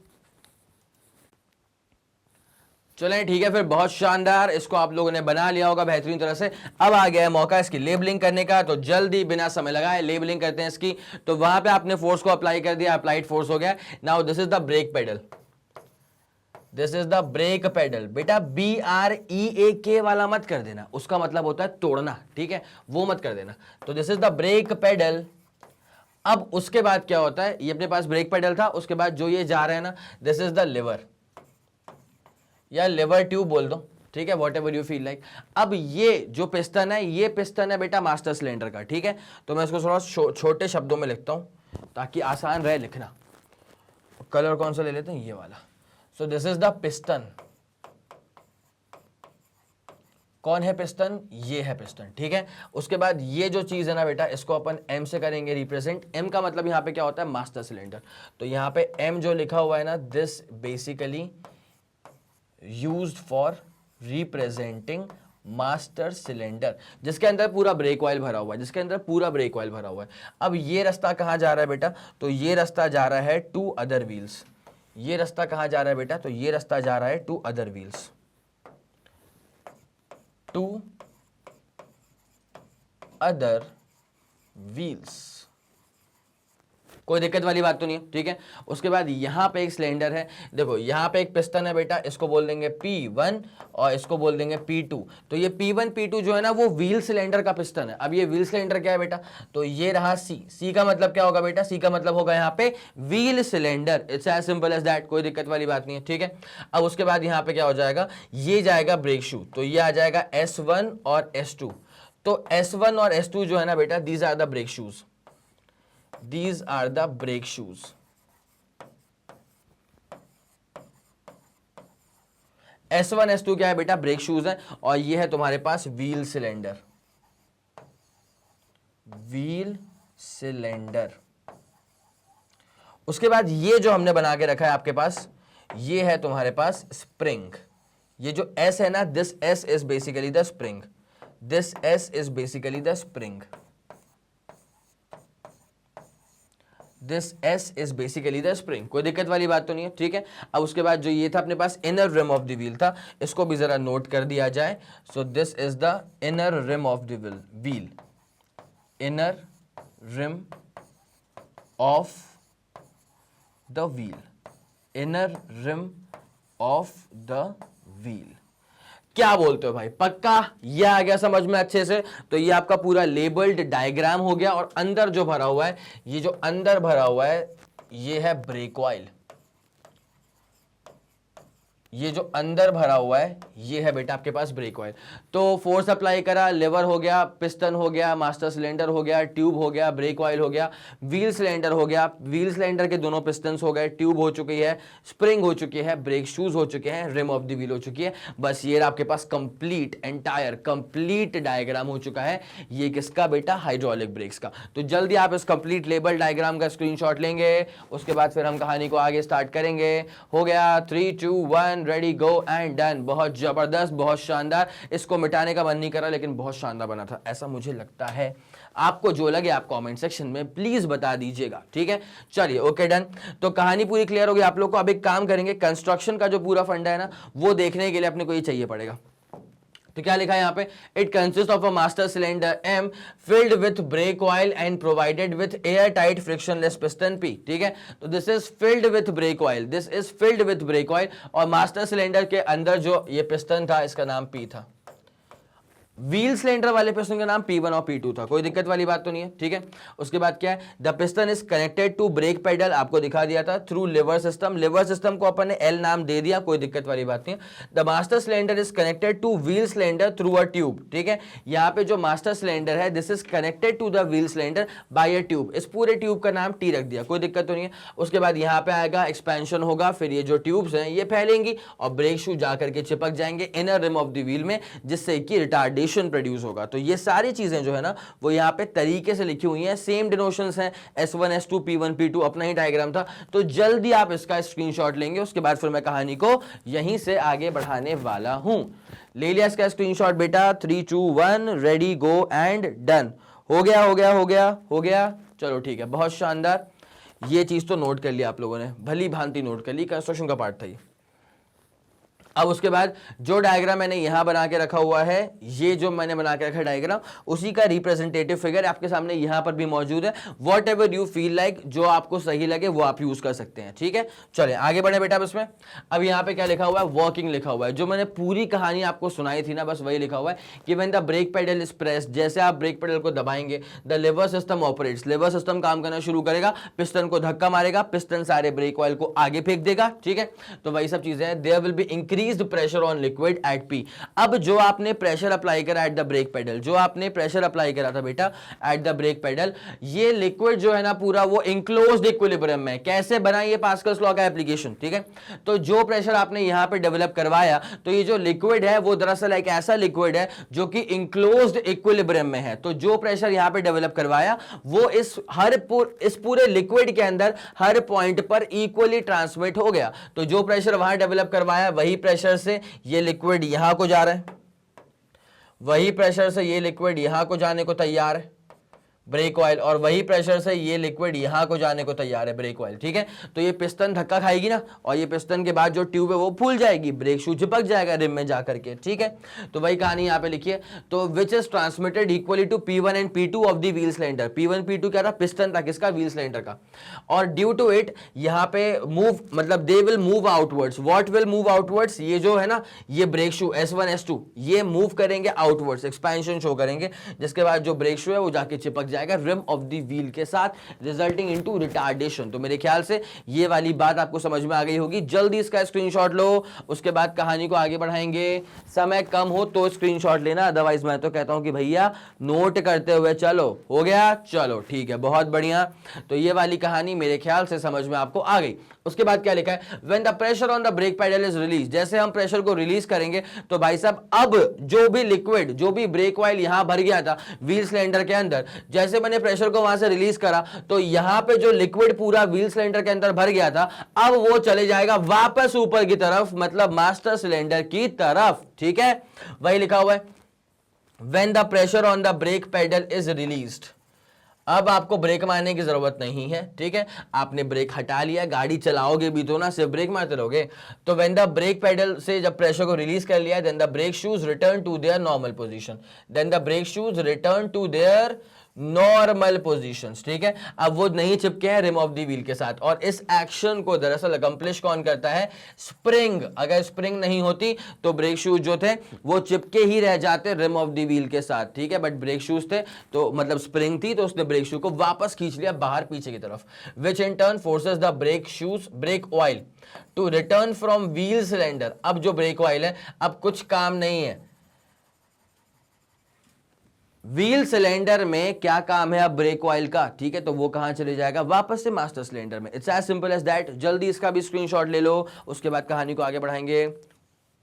चलें ठीक है, फिर बहुत शानदार, इसको आप लोगों ने बना लिया होगा बेहतरीन तरह से। अब आ गया है मौका इसकी लेबलिंग करने का, तो जल्दी बिना समय लगाए लेबलिंग करते हैं इसकी। तो वहां पे आपने फोर्स को अप्लाई कर दिया, अप्लाइड फोर्स हो गया। Now this is the brake pedal, this is the brake pedal. बेटा BREAK वाला मत कर देना, उसका मतलब होता है तोड़ना, ठीक है, वो मत कर देना। तो this is the brake pedal. अब उसके बाद क्या होता है, ये अपने पास ब्रेक पेडल था, उसके बाद जो ये जा रहा है ना, दिस इज द लिवर या लिवर ट्यूब बोल दो, ठीक है, what ever you feel like. अब ये जो पिस्टन है, ये पिस्टन है बेटा मास्टर सिलेंडर का, ठीक है। तो मैं इसको थोड़ा छोटे शब्दों में लिखता हूं ताकि आसान रहे लिखना। कलर कौन सा ले लेते हैं, ये वाला। सो दिस इज द पिस्टन। कौन है पिस्टन, ये है पिस्टन, ठीक है। उसके बाद ये जो चीज है ना बेटा, इसको अपन M से करेंगे रिप्रेजेंट। M का मतलब यहां पे क्या होता है, मास्टर सिलेंडर। तो यहां पे M जो लिखा हुआ है ना, this basically used for representing master cylinder, जिसके अंदर पूरा ब्रेक ऑयल भरा हुआ है, जिसके अंदर पूरा ब्रेक ऑयल भरा हुआ है। अब ये रास्ता कहां जा रहा है बेटा, तो ये रास्ता जा रहा है टू अदर व्हील्स। ये रास्ता कहां जा रहा है बेटा, तो ये रास्ता जा रहा है to other wheels, to other wheels. कोई दिक्कत वाली बात तो नहीं है, ठीक है। उसके बाद यहां पे एक सिलेंडर है, देखो यहां पे एक पिस्टन है बेटा, इसको बोल देंगे P1 और इसको बोल देंगे P2। तो ये P1 P2 जो है ना वो व्हील सिलेंडर का पिस्टन है। अब ये व्हील सिलेंडर क्या है बेटा, तो ये रहा C का मतलब क्या होगा बेटा, C का मतलब होगा यहाँ पे wheel cylinder. It's as simple as that, कोई दिक्कत वाली बात नहीं है, ठीक है। अब उसके बाद यहाँ पे क्या हो जाएगा, ये जाएगा ब्रेक शू, तो ये आ जाएगा S1 और S2। तो S1 और S2 जो है ना बेटा, these are the brake shoes, these are the brake shoes। S1 S2 क्या है बेटा, ब्रेक शूज है, और ये है तुम्हारे पास व्हील सिलेंडर, व्हील सिलेंडर। उसके बाद ये जो हमने बना के रखा है आपके पास, ये है तुम्हारे पास स्प्रिंग। ये जो S है ना, this S is basically the spring, this S is basically the spring, this S is basically the spring. कोई दिक्कत वाली बात तो नहीं है, ठीक है। अब उसके बाद जो ये था अपने पास inner rim of the wheel था, इसको भी जरा नोट कर दिया जाए। So this is the inner rim of the wheel, inner rim of the wheel, inner rim of the wheel. क्या बोलते हो भाई, पक्का ये आ गया समझ में अच्छे से? तो ये आपका पूरा लेबल्ड डायग्राम हो गया, और अंदर जो भरा हुआ है, ये जो अंदर भरा हुआ है ये है ब्रेक ऑयल। ये जो अंदर भरा हुआ है ये है बेटा आपके पास ब्रेक ऑयल। तो फोर्स अप्लाई करा, लेवर हो गया, पिस्टन हो गया, मास्टर सिलेंडर हो गया, ट्यूब हो गया, ब्रेक ऑयल हो गया, व्हील सिलेंडर हो गया, व्हील सिलेंडर के दोनों पिस्टन्स हो गए, ट्यूब हो चुकी है, स्प्रिंग हो चुकी है, ब्रेक शूज हो चुके हैं, रिम ऑफ द व्हील हो चुकी है। बस ये आपके पास कंप्लीट एंटायर कंप्लीट डायग्राम हो चुका है। ये किसका बेटा, हाइड्रोलिक ब्रेक्स का। तो जल्दी आप इस कंप्लीट लेबल डायग्राम का स्क्रीनशॉट लेंगे, उसके बाद फिर हम कहानी को आगे स्टार्ट करेंगे। हो गया, 3 2 1 रेडी गो एंड डन। बहुत जबरदस्त, बहुत शानदार। इसको मिटाने का मन नहीं करा, लेकिन बहुत शानदार बना था, ऐसा मुझे लगता है। आपको जो लगे आप कमेंट सेक्शन में प्लीज बता दीजिएगा, ठीक है। चलिए ओके डन। तो कहानी पूरी क्लियर होगी आप लोग को। अब एक काम करेंगे, कंस्ट्रक्शन का जो पूरा फंडा है ना, वो देखने के लिए अपने को ये चाहिए पड़ेगा। तो क्या लिखा है यहाँ पे, it consist of a master cylinder M filled with brake oil and provided with air tight frictionless piston P. ठीक है, तो this is filled with brake oil, this is filled with brake oil, और मास्टर सिलेंडर के अंदर जो ये पिस्टन था इसका नाम पी था। व्हील सिलेंडर वाले पिस्टन का नाम P1 और P2 था, कोई दिक्कत वाली बात तो नहीं है। ठीक है, उसके बाद क्या है, the piston is connected to brake pedal, आपको दिखा दिया था, through lever system, lever system को अपन ने L नाम दे दिया, कोई दिक्कत वाली बात नहीं है। The master cylinder is connected to wheel cylinder through a tube. ठीक है, यहाँ पे जो मास्टर सिलेंडर है this is connected to the wheel cylinder by a tube, इस पूरे ट्यूब का नाम T रख दिया, कोई दिक्कत तो नहीं है। उसके बाद यहाँ पे आएगा एक्सपेंशन होगा, फिर ये जो ट्यूब्स हैं ये फैलेंगी और ब्रेक शू जाकर के चिपक जाएंगे inner rim of the wheel में, जिससे कि रिटार्डेशन प्रोड्यूस होगा। तो ये सारी चीजें जो है ना वो यहाँ पे तरीके से लिखी हुई हैं, सेम डिनोशंस हैं, S1 S2 P1 P2, अपना ही डायग्राम था। तो जल्दी आप इसका स्क्रीनशॉट लेंगे, उसके बाद फिर मैं कहानी को यहीं से आगे बढ़ाने वाला हूं। ले लिया इसका स्क्रीनशॉट बेटा, 3 2 1 रेडी गो एंड डन। हो गया हो गया हो गया हो गया, चलो ठीक है, बहुत शानदार। ये चीज तो नोट कर लिया आप लोगों ने, भली भांति नोट कर ली, कंस्ट्रक्शन का पार्ट था ये। अब उसके बाद जो डायग्राम मैंने यहां बना के रखा हुआ है, ये जो मैंने बना के रखा है डायग्राम, उसी का रिप्रेजेंटेटिव फिगर आपके सामने यहां पर भी मौजूद है। What ever you feel like, जो आपको सही लगे वो आप यूज कर सकते हैं। ठीक है, चले आगे बढ़े बेटा। अब इसमें अब यहाँ पे क्या लिखा हुआ है, वर्किंग लिखा हुआ है, जो मैंने पूरी कहानी आपको सुनाई थी ना, बस वही लिखा हुआ है कि when the brake pedal is pressed, जैसे आप ब्रेक पेडल को दबाएंगे the liver system operates, liver system काम करना शुरू करेगा, पिस्टन को धक्का मारेगा, पिस्टन सारे ब्रेक ऑयल को आगे फेंक देगा। ठीक है, तो वही सब चीजें हैं। There will be increased pressure on liquid at P। अब जो आपने प्रेशर अप्लाई करा एट द ब्रेक पेडल, जो आपने प्रेशर अप्लाई करा था बेटा एट द ब्रेक पेडल, ये लिक्विड जो है ना पूरा वो इंक्लोज्ड इक्विलिब्रियम में। कैसे बना, ये पास्कल्स लॉ का एप्लीकेशन। ठीक है, तो जो प्रेशर आपने यहां पे डेवलप करवाया, तो ये जो लिक्विड है वो दरअसल एक ऐसा लिक्विड है जो कि इंक्लोज्ड इक्विलिब्रियम में है। तो जो प्रेशर यहां पे डेवलप करवाया वो इस पूरे लिक्विड के अंदर हर पॉइंट पर इक्वली ट्रांसमिट हो गया। तो जो प्रेशर वहां डेवलप करवाया वही प्रेशर से ये लिक्विड यहां को जा रहा है, वही प्रेशर से ये लिक्विड यहां को जाने को तैयार है ब्रेक ऑयल, और वही प्रेशर से ये लिक्विड यहां को जाने को तैयार है ब्रेक ऑयल। ठीक है, तो ये पिस्टन धक्का खाएगी ना, और ये पिस्टन के बाद जो ट्यूब है वो फूल जाएगी, ब्रेक शू चिपक जाएगा रिम में जाकर के। ठीक है, तो वही कहानी यहां पे लिखिए। तो which is transmitted equally to P1 and P2 of the wheel cylinder. P1 P2 क्या था, पिस्टन था, किसका, व्हील सिलेंडर का। और ड्यू टू इट यहां पे मूव, मतलब they will move outwards. What will move outwards, ये जो है ना ये ब्रेक शू S1 S2 ये मूव करेंगे आउटवर्ड्स, एक्सपेंशन शो करेंगे, जिसके बाद जो ब्रेक शू है वो जाके चिपक जाएगा रिम ऑफ द व्हील के साथ, रिजल्टिंग इनटू रिटार्डेशन। तो मेरे ख्याल से ये वाली बात आपको समझ में आ गई होगी। जल्दी इसका स्क्रीनशॉट लो, उसके बाद कहानी को आगे बढ़ाएंगे। समय कम हो तो स्क्रीनशॉट लेना, अदरवाइज मैं तो कहता हूं कि भैया नोट करते हुए चलो। हो गया, चलो ठीक है, बहुत बढ़िया। तो ये वाली कहानी मेरे ख्याल से समझ में आपको आ गई। उसके बाद क्या लिखा है, when the pressure on the brake pedal is release, जैसे हम प्रेशर को रिलीज करेंगे तो भाई साहब अब जो भी लिक्विड, जो भी ब्रेक ऑयल यहां भर गया था व्हील सिलेंडर के अंदर, जैसे मैंने प्रेशर को वहां से रिलीज करा तो यहां पे जो लिक्विड पूरा व्हील सिलेंडर के अंदर भर गया था अब वो चले जाएगा वापस ऊपर की तरफ, मतलब मास्टर सिलेंडर की तरफ। ठीक है, वही लिखा हुआ है when the pressure on the brake pedal is released. अब आपको ब्रेक मारने की जरूरत नहीं है। ठीक है, आपने ब्रेक हटा लिया, गाड़ी चलाओगे भी तो ना सिर्फ ब्रेक मारते रहोगे। तो व्हेन द ब्रेक पेडल से जब प्रेशर को रिलीज कर लिया, then the brake shoes return to their normal position, then the brake shoes return to their normal positions. ठीक है, अब वो नहीं चिपके हैं रिम ऑफ द व्हील के साथ, और इस एक्शन को दरअसल अकम्प्लिश कौन करता है, स्प्रिंग। अगर स्प्रिंग नहीं होती तो ब्रेक शूज जो थे वो चिपके ही रह जाते रिम ऑफ द व्हील के साथ। ठीक है, बट ब्रेक शूज थे तो मतलब स्प्रिंग थी, तो उसने ब्रेक शू को वापस खींच लिया बाहर पीछे की तरफ, which in turn forces the brake shoes brake oil to return from wheel cylinder. अब जो ब्रेक ऑयल है अब कुछ काम नहीं है, व्हील सिलेंडर में क्या काम है अब ब्रेक ऑयल का। ठीक है, तो वो कहां चले जाएगा, वापस से मास्टर सिलेंडर में। It's as simple as that. जल्दी इसका भी स्क्रीनशॉट ले लो, उसके बाद कहानी को आगे बढ़ाएंगे।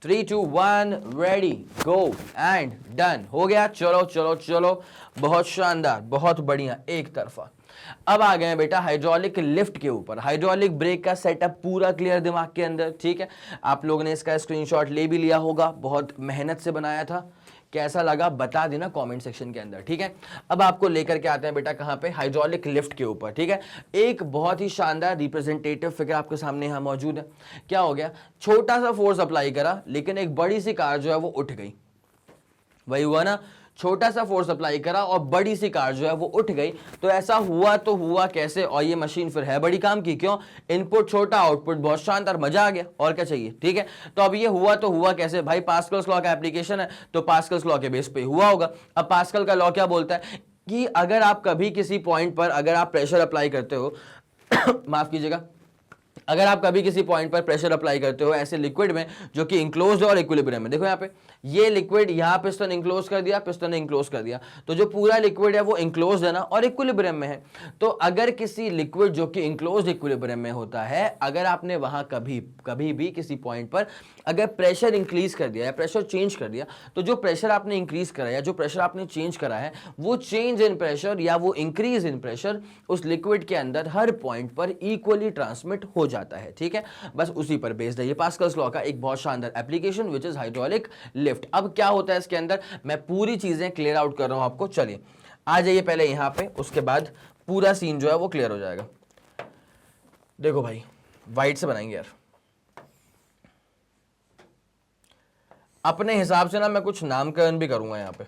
3 2 1 रेडी गो एंड डन। हो गया, चलो चलो चलो, बहुत शानदार, बहुत बढ़िया, एक तरफा। अब आ गए हैं बेटा हाइड्रोलिक लिफ्ट के ऊपर। हाइड्रोलिक ब्रेक का सेटअप पूरा क्लियर दिमाग के अंदर। ठीक है, आप लोगों ने इसका स्क्रीनशॉट ले भी लिया होगा, बहुत मेहनत से बनाया था। कैसा लगा बता देना कमेंट सेक्शन के अंदर। ठीक है, अब आपको लेकर के आते हैं बेटा कहां पे, हाइड्रोलिक लिफ्ट के ऊपर। ठीक है, एक बहुत ही शानदार रिप्रेजेंटेटिव फिगर आपके सामने यहां मौजूद है। क्या हो गया, छोटा सा फोर्स अप्लाई करा लेकिन एक बड़ी सी कार जो है वो उठ गई। वही हुआ ना, छोटा सा फोर्स अप्लाई करा और बड़ी सी कार जो है वो उठ गई। तो ऐसा हुआ तो हुआ कैसे, और ये मशीन फिर है बड़ी काम की, क्यों, इनपुट छोटा आउटपुट बहुत शानदार, मजा आ गया, और क्या चाहिए। ठीक है, तो अब ये हुआ तो हुआ कैसे भाई, पास्कल्स लॉ का एप्लीकेशन है, तो पास्कल्स लॉ के बेस पे हुआ होगा। अब पास्कल का लॉ क्या बोलता है कि अगर आप कभी किसी पॉइंट पर अगर आप प्रेशर अप्लाई करते हो माफ कीजिएगा, अगर आप कभी किसी पॉइंट पर प्रेशर अप्लाई करते हो ऐसे लिक्विड में जो कि इंक्लोज्ड और इक्विलिब्रियम में, देखो यहाँ पे ये लिक्विड, यहाँ पिस्टन इंक्लोज कर दिया, पिस्टन ने इंक्लोज कर दिया, तो जो पूरा लिक्विड है वो इंक्लोज है ना और इक्विलिब्रियम में है। तो अगर किसी लिक्विड जो कि इंक्लोज इक्विलिब्रियम में होता है, अगर आपने वहां कभी भी किसी पॉइंट पर अगर प्रेशर इंक्रीज कर दिया या प्रेशर चेंज कर दिया, तो जो प्रेशर आपने इंक्रीज करा या जो प्रेशर आपने चेंज करा है, वो चेंज इन प्रेशर या वो इंक्रीज इन प्रेशर उस लिक्विड के अंदर हर पॉइंट पर इक्वली ट्रांसमिट हो जाता है। ठीक है, बस उसी पर बेस्ड है ये पास्कल्स लॉ का एक बहुत शानदार application which is hydraulic lift. अब क्या होता है इसके अंदर, मैं पूरी चीजें क्लियर आउट कर रहा हूं आपको। चलिए आ जाइए पहले यहां पे, उसके बाद पूरा सीन जो है वो क्लियर हो जाएगा। देखो भाई, वाइट से बनाएंगे यार, अपने हिसाब से ना मैं कुछ नामकरण भी करूंगा यहां पे।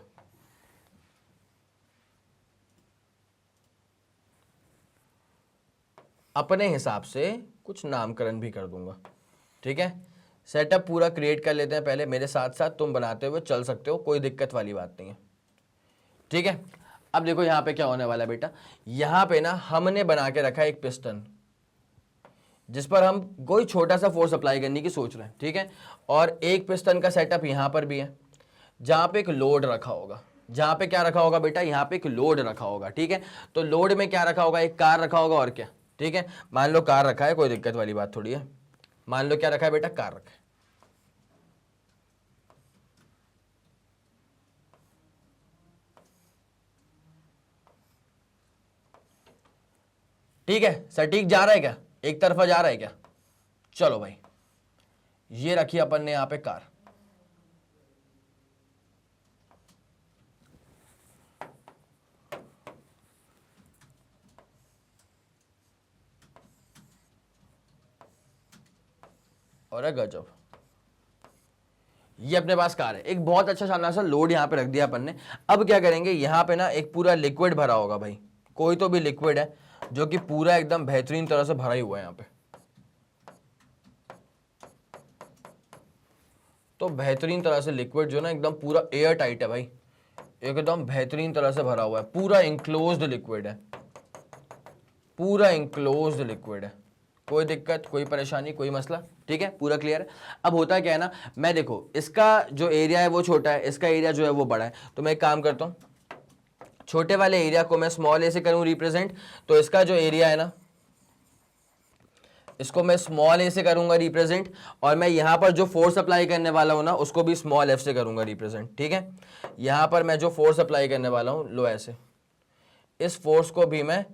अपने हिसाब से कुछ नामकरण भी कर दूंगा। ठीक है, सेटअप पूरा क्रिएट कर लेते हैं पहले, मेरे साथ साथ तुम बनाते हुए चल सकते हो, कोई दिक्कत वाली बात नहीं है। ठीक है, अब देखो यहां पे क्या होने वाला है बेटा, यहां पे ना हमने बना के रखा है एक पिस्टन जिस पर हम कोई छोटा सा फोर्स अप्लाई करने की सोच रहे हैं। ठीक है, और एक पिस्टन का सेटअप यहां पर भी है जहां पे एक लोड रखा होगा। जहां पे क्या रखा होगा बेटा, यहां पे एक लोड रखा होगा। ठीक है, तो लोड में क्या रखा होगा, एक कार रखा होगा और क्या। ठीक है, मान लो कार रखा है, कोई दिक्कत वाली बात थोड़ी है, मान लो क्या रखा है बेटा, कार रखा है। ठीक है, सटीक जा रहा है क्या, एक तरफा जा रहा है क्या, चलो भाई ये रखी अपन ने यहां पे कार। और गजब, ये अपने पास कार है, एक बहुत अच्छा शानदार सा लोड यहां पे रख दिया अपन ने। अब क्या करेंगे, यहां पे ना एक पूरा लिक्विड भरा होगा भाई, कोई तो भी लिक्विड है जो कि पूरा एकदम बेहतरीन तरह से भरा ही हुआ है यहां पे। तो बेहतरीन तरह से लिक्विड जो ना एकदम पूरा एयर टाइट है भाई, एकदम बेहतरीन तरह से भरा हुआ है, पूरा इंक्लोज्ड लिक्विड है, पूरा इंक्लोज्ड लिक्विड है, कोई दिक्कत कोई परेशानी कोई मसला। ठीक है, पूरा क्लियर है। अब होता क्या है ना, मैं देखो इसका जो एरिया है वो छोटा है, इसका एरिया जो है वो बड़ा है, तो मैं एक काम करता हूं, छोटे वाले एरिया को मैं स्मॉल ए से करूं रिप्रेजेंट, तो इसका जो एरिया है ना इसको मैं स्मॉल ए से करूंगा रिप्रेजेंट, और मैं यहां पर जो फोर्स अप्लाई करने वाला हूं ना उसको भी स्मॉल एफ से करूंगा रिप्रेजेंट। ठीक है, यहां पर मैं जो फोर्स अप्लाई करने वाला हूं लो ऐसे, इस फोर्स को भी मैं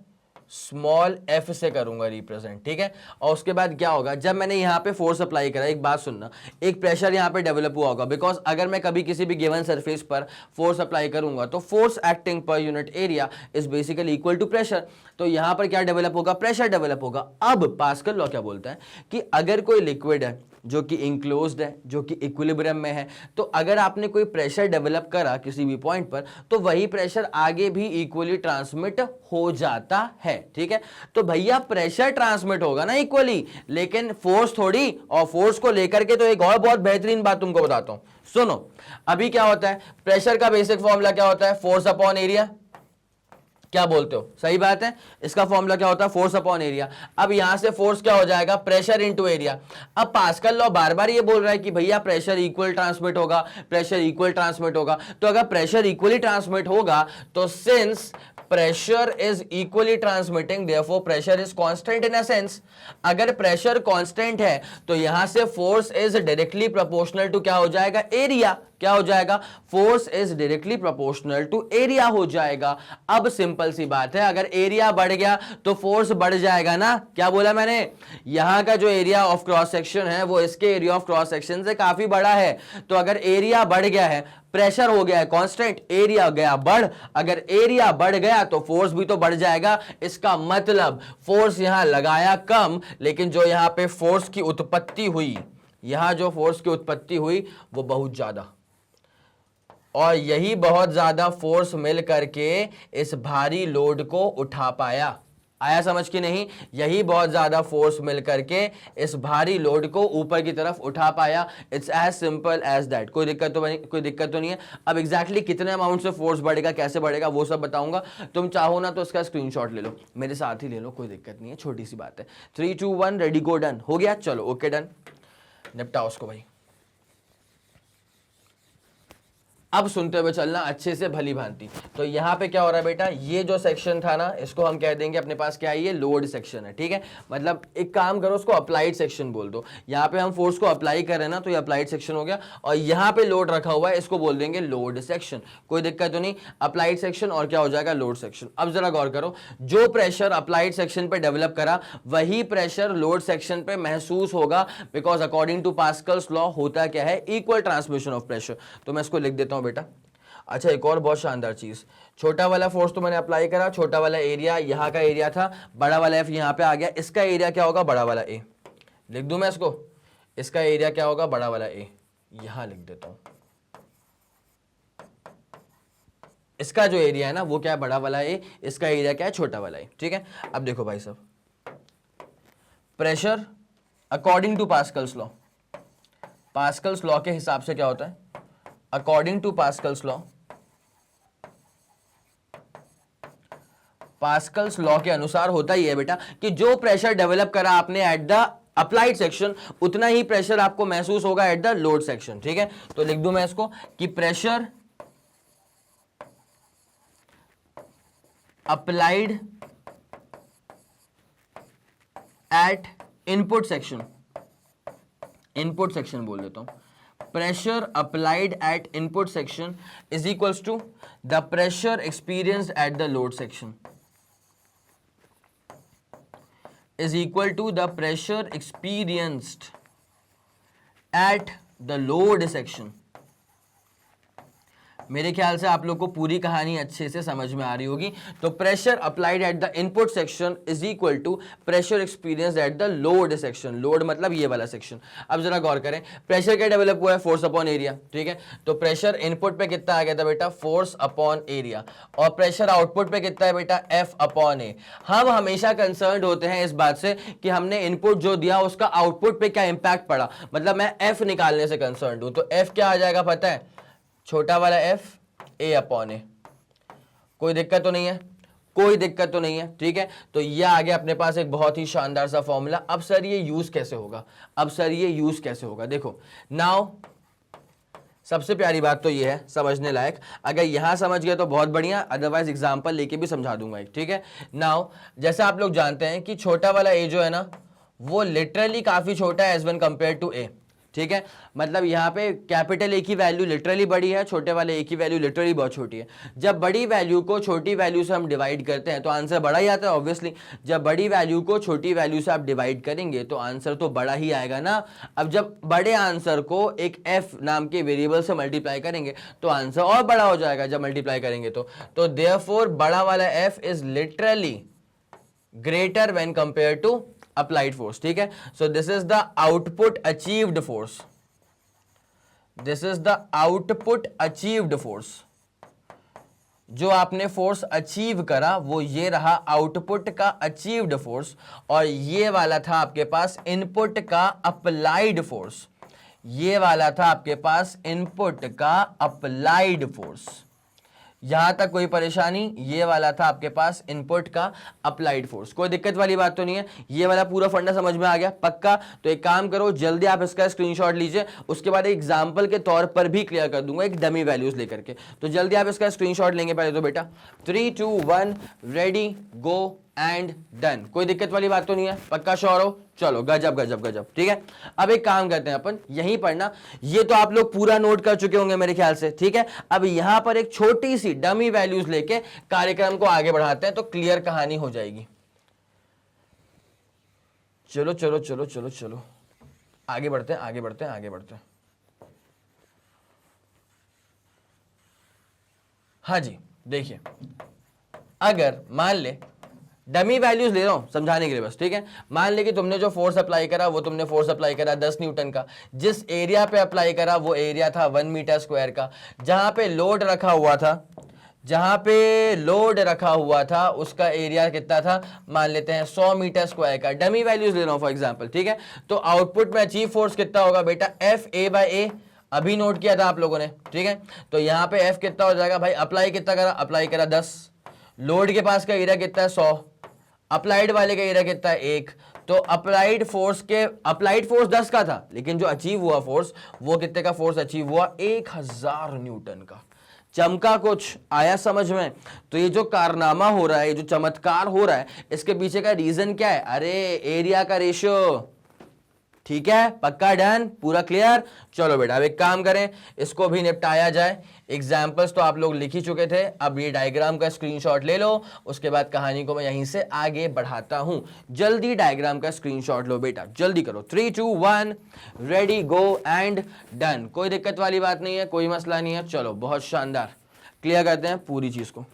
स्मॉल एफ से करूंगा रिप्रेजेंट। ठीक है, और उसके बाद क्या होगा, जब मैंने यहां पे फोर्स अप्लाई करा, एक बात सुनना, एक प्रेशर यहां पे डेवलप हुआ होगा, बिकॉज अगर मैं कभी किसी भी गिवन सरफेस पर फोर्स अप्लाई करूंगा तो force acting per unit area is basically equal to pressure. तो यहां पर क्या डेवलप होगा, प्रेशर डेवलप होगा। अब पास्कल लॉ क्या बोलता है कि अगर कोई लिक्विड है जो कि इंक्लोज्ड है, जो कि इक्विलिब्रियम में है, तो अगर आपने कोई प्रेशर डेवलप करा किसी भी पॉइंट पर, तो वही प्रेशर आगे भी इक्वली ट्रांसमिट हो जाता है। ठीक है, तो भैया प्रेशर ट्रांसमिट होगा ना इक्वली, लेकिन फोर्स थोड़ी, और फोर्स को लेकर के तो एक और बहुत बेहतरीन बात तुमको बताता हूं, सुनो। अभी क्या होता है, प्रेशर का बेसिक फॉर्मूला क्या होता है, फोर्स अपॉन एरिया, क्या बोलते हो, सही बात है, इसका फॉर्मूला क्या होता है, फोर्स अपॉन एरिया। अब यहां से फोर्स क्या हो जाएगा, प्रेशर इनटू एरिया। अब पास्कल लॉ बार बार ये बोल रहा है कि भैया प्रेशर इक्वल ट्रांसमिट होगा, प्रेशर इक्वल ट्रांसमिट होगा, तो अगर प्रेशर इक्वली ट्रांसमिट होगा तो since pressure is equally transmitting therefore pressure is constant in a sense. अगर प्रेशर कांस्टेंट है तो यहां से force is directly proportional to क्या हो जाएगा, एरिया। क्या हो जाएगा, force is directly proportional to area हो जाएगा। अब सिंपल सी बात है, अगर एरिया बढ़ गया तो फोर्स बढ़ जाएगा ना। क्या बोला मैंने, यहां का जो एरिया ऑफ क्रॉस सेक्शन है वो इसके एरिया ऑफ क्रॉस सेक्शन से काफी बड़ा है, तो अगर एरिया बढ़ गया है, प्रेशर हो गया है कांस्टेंट, एरिया गया बढ़, अगर एरिया बढ़ गया तो फोर्स भी तो बढ़ जाएगा। इसका मतलब फोर्स यहां लगाया कम, लेकिन जो यहां पे फोर्स की उत्पत्ति हुई, यहां जो फोर्स की उत्पत्ति हुई वो बहुत ज्यादा। और यही बहुत ज्यादा फोर्स मिल करके इस भारी लोड को उठा पाया। आया समझ की नहीं? यही बहुत ज्यादा फोर्स मिल करके इस भारी लोड को ऊपर की तरफ उठा पाया। It's as simple as that. कोई दिक्कत तो नहीं है। अब एग्जैक्टली कितने अमाउंट से फोर्स बढ़ेगा, कैसे बढ़ेगा, वो सब बताऊंगा। तुम चाहो ना तो इसका स्क्रीनशॉट ले लो, मेरे साथ ही ले लो, कोई दिक्कत नहीं है, छोटी सी बात है। 3 2 1 रेडी गो डन। हो गया, चलो ओके डन, निपटाओ उसको भाई। अब सुनते हुए चलना अच्छे से भली भांति। तो यहां पे क्या हो रहा है बेटा, ये जो सेक्शन था ना, इसको हम कह देंगे अपने पास क्या है, ये लोड सेक्शन है, ठीक है। मतलब एक काम करो, उसको अप्लाइड सेक्शन बोल दो। यहां पे हम फोर्स को अप्लाई कर रहे हैं ना, तो ये अप्लाइड सेक्शन हो गया। और यहां पे लोड रखा हुआ है, इसको बोल देंगे लोड सेक्शन। कोई दिक्कत तो नहीं, अप्लाइड सेक्शन और क्या हो जाएगा, लोड सेक्शन। अब जरा गौर करो, जो प्रेशर अप्लाइड सेक्शन पे डेवलप करा वही प्रेशर लोड सेक्शन पे महसूस होगा, because according to Pascal's law होता क्या है, इक्वल ट्रांसमिशन ऑफ प्रेशर। तो मैं इसको लिख देता हूं बेटा। अच्छा, एक और बहुत शानदार चीज, छोटा वाला फोर्स तो मैंने अप्लाई करा, छोटा वाला एरिया यहां का एरिया था, बड़ा वाला एफ यहां पे आ गया, इसका एरिया क्या होगा, बड़ा वाला ए। लिख दूं मैं इसको, इसका एरिया क्या होगा, बड़ा वाला ए, यहां लिख देता हूं। इसका जो एरिया है ना वो क्या है, बड़ा वाला ए, इसका एरिया क्या है, छोटा वाला ए, ठीक है। अब देखो भाई साहब, pressure according to Pascal's law, Pascal's law के हिसाब से क्या होता है, according to Pascal's law, Pascal's law के अनुसार होता ही है बेटा कि जो प्रेशर डेवलप करा आपने एट द अप्लाइड सेक्शन, उतना ही प्रेशर आपको महसूस होगा एट द लोड सेक्शन, ठीक है। तो लिख दूं मैं इसको कि pressure applied eight input section, input section बोल देता हूं, pressure applied at input section is equals to the pressure experienced at the load section, is equal to the pressure experienced at the load section। मेरे ख्याल से आप लोग को पूरी कहानी अच्छे से समझ में आ रही होगी। तो pressure applied at the input section is equal to pressure experience at the load section. Load मतलब ये वाला सेक्शन। अब जरा गौर करें, प्रेशर क्या डेवलप हुआ है, फोर्स अपॉन एरिया, ठीक है। तो प्रेशर इनपुट पे कितना आ गया था बेटा, फोर्स अपॉन एरिया, और प्रेशर आउटपुट पे कितना है बेटा, एफ अपॉन ए। हम हमेशा कंसर्न होते हैं इस बात से कि हमने इनपुट जो दिया उसका आउटपुट पे क्या इंपैक्ट पड़ा, मतलब मैं एफ निकालने से कंसर्न हूं। तो एफ क्या आ जाएगा पता है, छोटा वाला एफ ए अपॉन ए। कोई दिक्कत तो नहीं है, कोई दिक्कत तो नहीं है, ठीक है। तो ये आ गया अपने पास एक बहुत ही शानदार सा फॉर्मूला। अब सर ये यूज कैसे होगा, अब सर ये यूज कैसे होगा, देखो नाउ सबसे प्यारी बात तो ये है समझने लायक, अगर यहां समझ गए तो बहुत बढ़िया, अदरवाइज एग्जांपल लेके भी समझा दूंगा एक, ठीक है। नाउ जैसे आप लोग जानते हैं कि छोटा वाला ए जो है ना वो लिटरली काफी छोटा है एज वन कंपेयर टू ए, ठीक है। मतलब यहाँ पे कैपिटल ए की वैल्यू लिटरली बड़ी है, छोटे वाले ए की वैल्यू लिटरली बहुत छोटी है। जब बड़ी वैल्यू को छोटी वैल्यू से हम डिवाइड करते हैं तो आंसर बड़ा ही आता है ऑब्वियसली। जब बड़ी वैल्यू को छोटी वैल्यू से आप डिवाइड करेंगे तो आंसर तो बड़ा ही आएगा ना। अब जब बड़े आंसर को एक एफ नाम के वेरिएबल से मल्टीप्लाई करेंगे तो आंसर और बड़ा हो जाएगा जब मल्टीप्लाई करेंगे तो देयरफॉर बड़ा वाला F is literally greater when compare to applied force, ठीक है। so this is the output achieved force, this is the output achieved force। जो आपने फोर्स अचीव करा वो ये रहा आउटपुट का अचीव्ड फोर्स, और ये वाला था आपके पास इनपुट का अप्लाइड फोर्स, ये वाला था आपके पास इनपुट का अप्लाइड फोर्स। यहां तक कोई परेशानी, ये वाला था आपके पास इनपुट का अप्लाइड फोर्स। कोई दिक्कत वाली बात तो नहीं है, ये वाला पूरा फंडा समझ में आ गया पक्का। तो एक काम करो, जल्दी आप इसका स्क्रीनशॉट लीजिए, उसके बाद एग्जांपल के तौर पर भी क्लियर कर दूंगा एक डमी वैल्यूज लेकर के। तो जल्दी आप इसका स्क्रीनशॉट लेंगे पहले तो बेटा। 3 2 1 रेडी गो एंड डन। कोई दिक्कत वाली बात तो नहीं है, पक्का श्योर हो? चलो गजब गजब गजब, ठीक है। अब एक काम करते हैं अपन, यहीं पर ना ये तो आप लोग पूरा नोट कर चुके होंगे मेरे ख्याल से, ठीक है। अब यहां पर एक छोटी सी डमी वैल्यूज लेके कार्यक्रम को आगे बढ़ाते हैं तो क्लियर कहानी हो जाएगी। चलो चलो चलो चलो चलो आगे बढ़ते हैं आगे बढ़ते हैं आगे बढ़ते हैं। हाँ जी, देखिए अगर मान ले डमी वैल्यूज ले रहा हूं समझाने के लिए बस, ठीक है। मान ले कि तुमने जो फोर्स अप्लाई करा वो तुमने फोर्स अप्लाई करा 10 न्यूटन का, जिस एरिया पे अप्लाई करा वो एरिया था 1 मीटर स्क्वायर का, जहां पे लोड रखा हुआ था, जहां पे लोड रखा हुआ था उसका एरिया कितना था, मान लेते हैं 100 मीटर स्क्वायर का। डमी वैल्यूज ले रहा हूं फॉर एग्जांपल, ठीक है। तो आउटपुट में अचीव फोर्स कितना होगा बेटा, एफ ए बाय ए, अभी नोट किया था आप लोगों ने, ठीक है। तो यहां पे एफ कितना हो जाएगा भाई, अप्लाई कितना करा, अप्लाई करा 10, लोड के पास का एरिया कितना है 100, अप्लाइड वाले का एरिया कितना है 1, तो अप्लाइड फोर्स 10 का था, लेकिन जो अचीव हुआ फोर्स वो कितने का फोर्स अचीव हुआ, 1000 न्यूटन का। चमका कुछ आया समझ में? तो ये जो कारनामा हो रहा है, ये जो चमत्कार हो रहा है, इसके पीछे का रीजन क्या है, अरे एरिया का रेशियो, ठीक है, पक्का डन, पूरा क्लियर। चलो बेटा अब एक काम करें, इसको भी निपटाया जाए। एग्जाम्पल्स तो आप लोग लिख ही चुके थे, अब ये डायग्राम का स्क्रीनशॉट ले लो, उसके बाद कहानी को मैं यहीं से आगे बढ़ाता हूं। जल्दी डायग्राम का स्क्रीनशॉट लो बेटा, जल्दी करो, 3 2 1 रेडी गो एंड डन। कोई दिक्कत वाली बात नहीं है, कोई मसला नहीं है। चलो बहुत शानदार, क्लियर करते हैं पूरी चीज को,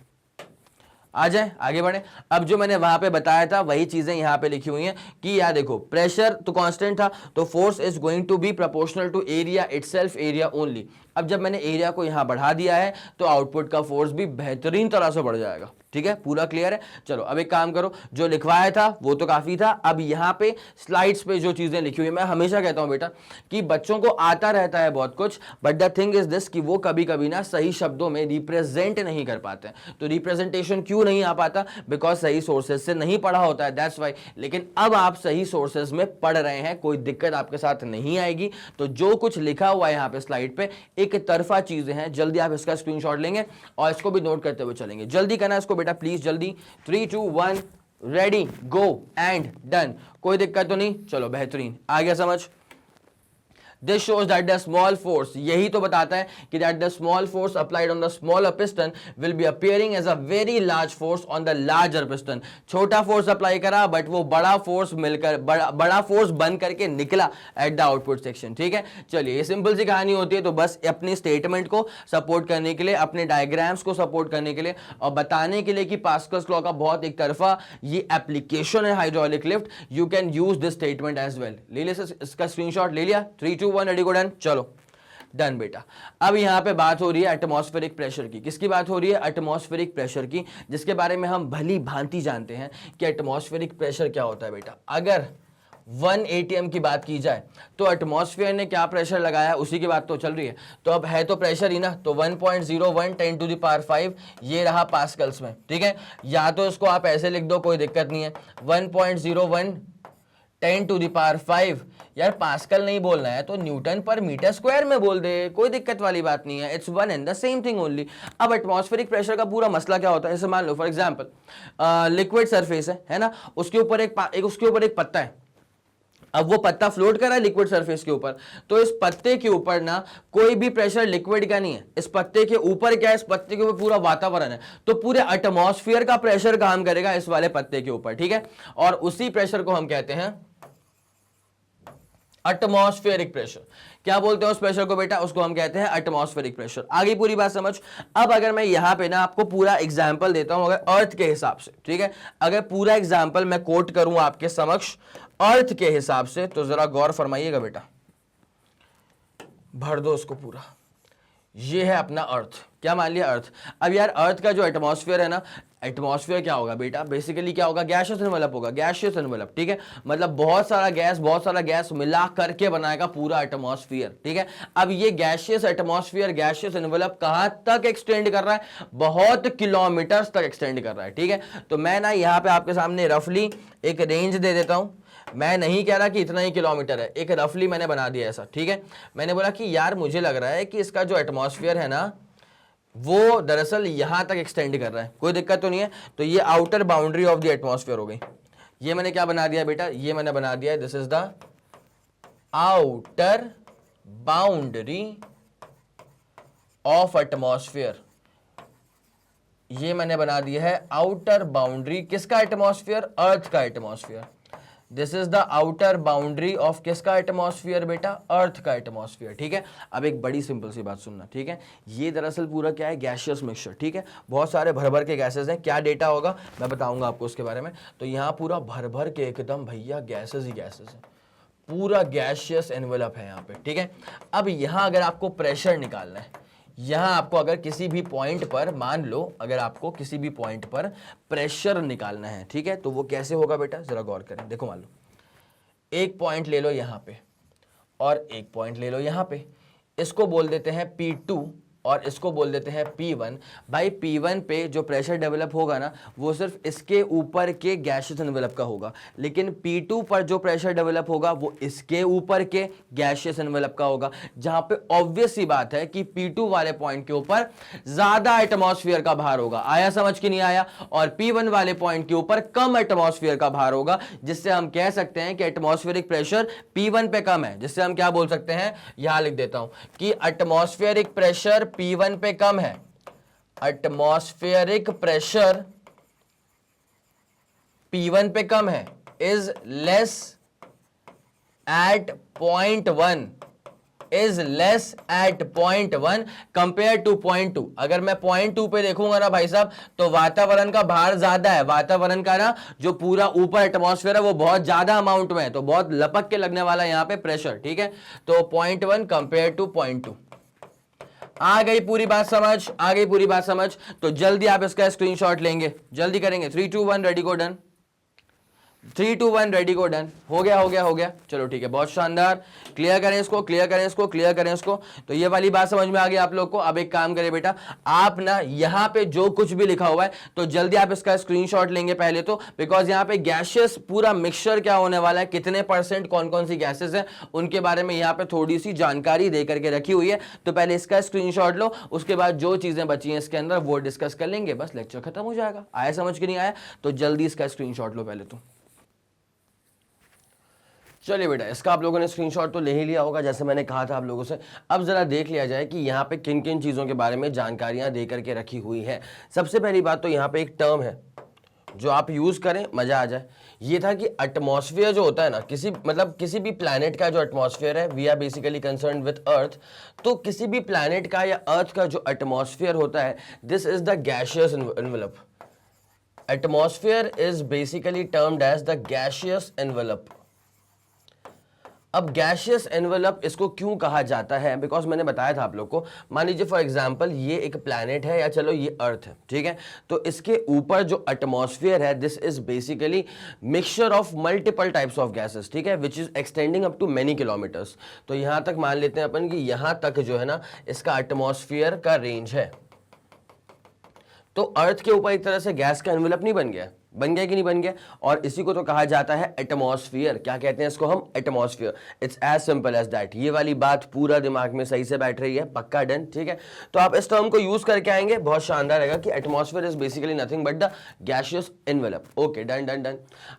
आ जाए आगे बढ़े। अब जो मैंने वहां पे बताया था वही चीजें यहां पे लिखी हुई हैं कि यार देखो, प्रेशर तो कांस्टेंट था, तो force is going to be proportional to area itself, area only. अब जब मैंने एरिया को यहां बढ़ा दिया है तो आउटपुट का फोर्स भी बेहतरीन तरह से बढ़ जाएगा, ठीक है, पूरा क्लियर है। चलो अब एक काम करो, जो लिखवाया था वो तो काफी था, अब यहां पे स्लाइड्स पे जो चीजें लिखी हुई है, मैं हमेशा कहता हूं बेटा कि बच्चों को आता रहता है बहुत कुछ, but the thing is this कि वो कभी कभी ना सही शब्दों में रिप्रेजेंट नहीं कर पाते। तो रिप्रेजेंटेशन क्यों नहीं आ पाता, बिकॉज सही सोर्सेज से नहीं पढ़ा होता है, दैट्स वाई। लेकिन अब आप सही सोर्सेज में पढ़ रहे हैं, कोई दिक्कत आपके साथ नहीं आएगी। तो जो कुछ लिखा हुआ है यहाँ पे स्लाइड पे, एक तरफा चीजें हैं, जल्दी आप इसका स्क्रीनशॉट लेंगे और इसको भी नोट करते हुए चलेंगे। जल्दी करना इसको बेटा प्लीज, जल्दी, 3 2 1 रेडी गो एंड डन। कोई दिक्कत तो नहीं, चलो बेहतरीन, आ गया समझ। This shows that the small force, यही तो बताता है कि that the small force applied on the smaller piston will be appearing as a very large force on the larger piston। छोटा फोर्स अप्लाई करा बट वो बड़ा फोर्स मिलकर बड़ा फोर्स बन करके निकला एट द आउटपुट सेक्शन, ठीक है। चलिए ये सिंपल सी कहानी होती है। तो बस अपनी स्टेटमेंट को सपोर्ट करने के लिए, अपने डायग्राम्स को सपोर्ट करने के लिए और बताने के लिए कि पास्कल्स लॉ का बहुत एक तरफा ये एप्लीकेशन है hydraulic lift, you can use this statement as well. ले लिया इसका स्क्रीनशॉट, ले लिया, 3 2 1 रेडी गो डन। चलो डन बेटा। अब यहां पे बात हो रही है एटमॉस्फेरिक प्रेशर की। किसकी बात हो रही है, एटमॉस्फेरिक प्रेशर की, जिसके बारे में हम भली भांति जानते हैं कि एटमॉस्फेरिक प्रेशर क्या होता है बेटा। अगर 1 atm की बात की जाए तो एटमॉस्फेयर ने क्या प्रेशर लगाया है उसी की बात तो चल रही है। तो अब है तो प्रेशर ही ना, तो 1.01 10 to the power 5 ये रहा पास्कल्स में, ठीक है। या तो इसको आप ऐसे लिख दो, कोई दिक्कत नहीं है, 1.01 10 to the power 5। यार पास्कल नहीं बोलना है तो न्यूटन पर मीटर स्क्वायर में बोल दे, कोई दिक्कत वाली बात नहीं है, it's one and the same thing only. अब एटमॉस्फेरिक प्रेशर का पूरा मसला क्या होता है, जैसे मान लो फॉर एग्जांपल लिक्विड सरफेस है ना, उसके ऊपर एक पत्ता है। अब वो पत्ता फ्लोट कर रहा है लिक्विड सरफेस के ऊपर, तो इस पत्ते के ऊपर ना कोई भी प्रेशर लिक्विड का नहीं है, इस पत्ते के ऊपर क्या है, इस पत्ते के ऊपर पूरा वातावरण है। तो पूरे एटमॉस्फेयर का प्रेशर काम करेगा इस वाले पत्ते के ऊपर, ठीक है। और उसी प्रेशर को हम कहते हैं एटमॉस्फेरिक प्रेशर। क्या बोलते हैं उस प्रेशर को बेटा, उसको हम कहते हैं एटमॉस्फेरिक प्रेशर। आगे पूरी बात समझ। अब अगर मैं यहां पे ना आपको पूरा एग्जांपल देता हूं, अगर अर्थ के हिसाब से, ठीक है, अगर पूरा एग्जांपल मैं कोट करूं आपके समक्ष अर्थ के हिसाब से, तो जरा गौर फरमाइएगा बेटा, भर दो उसको पूरा। ये है अपना अर्थ, क्या मान लिया अर्थ। अब यार अर्थ का जो एटमॉस्फेयर है ना, एटमॉस्फेयर क्या होगा बेटा, बेसिकली क्या होगा, गैसियस एनवेलप होगा, गैसियस एनवेलप, ठीक है। मतलब बहुत सारा गैस मिला करके बनाएगा पूरा एटमॉस्फेयर, ठीक है। अब ये गैसियस एटमॉस्फेयर, गैसियस एनवेलप कहां तक एक्सटेंड कर रहा है, बहुत किलोमीटर्स तक एक्सटेंड कर रहा है, ठीक है। तो मैं ना यहाँ पे आपके सामने रफली एक रेंज दे देता हूं। मैं नहीं कह रहा कि इतना ही किलोमीटर है, एक रफली मैंने बना दिया ऐसा, ठीक है। मैंने बोला कि यार मुझे लग रहा है कि इसका जो एटमॉस्फेयर है ना वो दरअसल यहां तक एक्सटेंड कर रहा है, कोई दिक्कत तो नहीं है। तो ये outer boundary of the atmosphere हो गई। ये मैंने क्या बना दिया बेटा, ये मैंने बना दिया, this is the outer boundary of atmosphere. ये मैंने बना दिया है आउटर बाउंड्री किसका, एटमॉस्फेयर, अर्थ का atmosphere. This is the outer boundary of किसका एटमॉस्फेयर बेटा, अर्थ का एटमॉस्फेयर, ठीक है। अब एक बड़ी सिंपल सी बात सुनना, ठीक है, ये दरअसल पूरा क्या है, गैसियस मिक्सचर, ठीक है, बहुत सारे भर भर के गैसेस हैं। क्या डेटा होगा मैं बताऊंगा आपको उसके बारे में। तो यहाँ पूरा भर भर के एकदम भैया गैसेस ही गैसेस है, पूरा गैसियस एनवेलप है यहाँ पे, ठीक है। अब यहाँ अगर आपको प्रेशर निकालना है, यहां आपको अगर किसी भी पॉइंट पर, मान लो अगर आपको किसी भी पॉइंट पर प्रेशर निकालना है, ठीक है, तो वो कैसे होगा बेटा, जरा गौर करें। देखो मान लो एक पॉइंट ले लो यहां पे और एक पॉइंट ले लो यहां पे, इसको बोल देते हैं P2 और इसको बोल देते हैं P1। भाई P1 पे जो प्रेशर डेवलप होगा ना वो सिर्फ इसके ऊपर के गैसियस एनवेलप का होगा, लेकिन P2 पर जो प्रेशर डेवलप होगा वो इसके ऊपर के गैसियस एनवेलप का होगा। जहां पे ऑब्वियस सी बात है कि P2 वाले पॉइंट के ऊपर ज्यादा एटमॉस्फेयर का भार होगा, आया समझ कि नहीं आया, और P1 वाले पॉइंट के ऊपर कम एटमॉस्फेयर का भार होगा, जिससे हम कह सकते हैं कि एटमॉस्फेरिक प्रेशर P1 पे कम है, जिससे हम क्या बोल सकते हैं, यहां लिख देता हूं कि एटमॉस्फेरिक प्रेशर P1 पे कम है, एटमॉस्फेरिक प्रेशर P1 पे कम है, is less at point 1, is less at point 1 compare two point 2। अगर मैं पॉइंट 2 पे देखूंगा ना भाई साहब, तो वातावरण का भार ज्यादा है, वातावरण का ना जो पूरा ऊपर एटमॉस्फेयर है वो बहुत ज्यादा अमाउंट में है, तो बहुत लपक के लगने वाला यहां पे प्रेशर, ठीक है। तो पॉइंट 1 कंपेयर टू पॉइंट 2। आ गई पूरी बात समझ, आ गई पूरी बात समझ। तो जल्दी आप इसका स्क्रीनशॉट लेंगे, जल्दी करेंगे। 3 2 1 ready go done, 3 2 1 ready go done. हो गया हो गया हो गया, चलो ठीक है, बहुत शानदार। क्लियर करें इसको, क्लियर करें इसको, क्लियर करें इसको। तो ये वाली बात समझ में आ गई आप लोग को। अब एक काम करें बेटा, आप ना यहाँ पे जो कुछ भी लिखा हुआ है तो जल्दी आप इसका स्क्रीनशॉट लेंगे पहले तो, बिकॉज यहाँ पे गैसेस पूरा मिक्सचर क्या होने वाला है, कितने परसेंट कौन कौन सी गैसेस है उनके बारे में यहाँ पे थोड़ी सी जानकारी दे करके रखी हुई है। तो पहले इसका स्क्रीनशॉट लो, उसके बाद जो चीजें बची हैं इसके अंदर वो डिस्कस कर लेंगे, बस लेक्चर खत्म हो जाएगा। आया समझ के नहीं आया, तो जल्दी इसका स्क्रीनशॉट लो पहले तो। चलिए बेटा, इसका आप लोगों ने स्क्रीनशॉट तो ले ही लिया होगा जैसे मैंने कहा था आप लोगों से। अब जरा देख लिया जाए कि यहाँ पे किन किन चीज़ों के बारे में जानकारियाँ दे करके रखी हुई है। सबसे पहली बात तो यहाँ पे एक टर्म है जो आप यूज़ करें मज़ा आ जाए। ये था कि एटमॉस्फेयर जो होता है ना, किसी भी प्लैनेट का जो एटमॉस्फेयर है, we are basically concern with earth, तो किसी भी प्लैनेट का या अर्थ का जो एटमॉस्फेयर होता है, this is the gaseous envelope. Atmosphere is basically termed as the gaseous envelope. अब गैसियस एनवेलप इसको क्यों कहा जाता है, बिकॉज मैंने बताया था आप लोग को, मान लीजिए फॉर एग्जांपल ये एक प्लैनेट है या चलो ये अर्थ है, ठीक है, तो इसके ऊपर जो एटमॉस्फेयर है this is basically mixture of multiple types of gases, ठीक है, which is extending up to many kilometres. तो यहां तक मान लेते हैं अपन कि यहां तक जो है ना इसका एटमॉस्फेयर का रेंज है। तो अर्थ के ऊपर एक तरह से गैस का एनवेलप नहीं बन गया, बन गया कि नहीं बन गया, और इसी को तो कहा जाता है एटमॉस्फेयर। क्या कहते हैं इसको हम, atmosphere. It's as simple as that. ये वाली बात पूरा दिमाग में सही से बैठ रही है, पक्का डन, ठीक है। तो आप इस टर्म को यूज करके आएंगे, बहुत शानदार रहेगा कि atmosphere is basically nothing but the gaseous envelope. Okay done done done.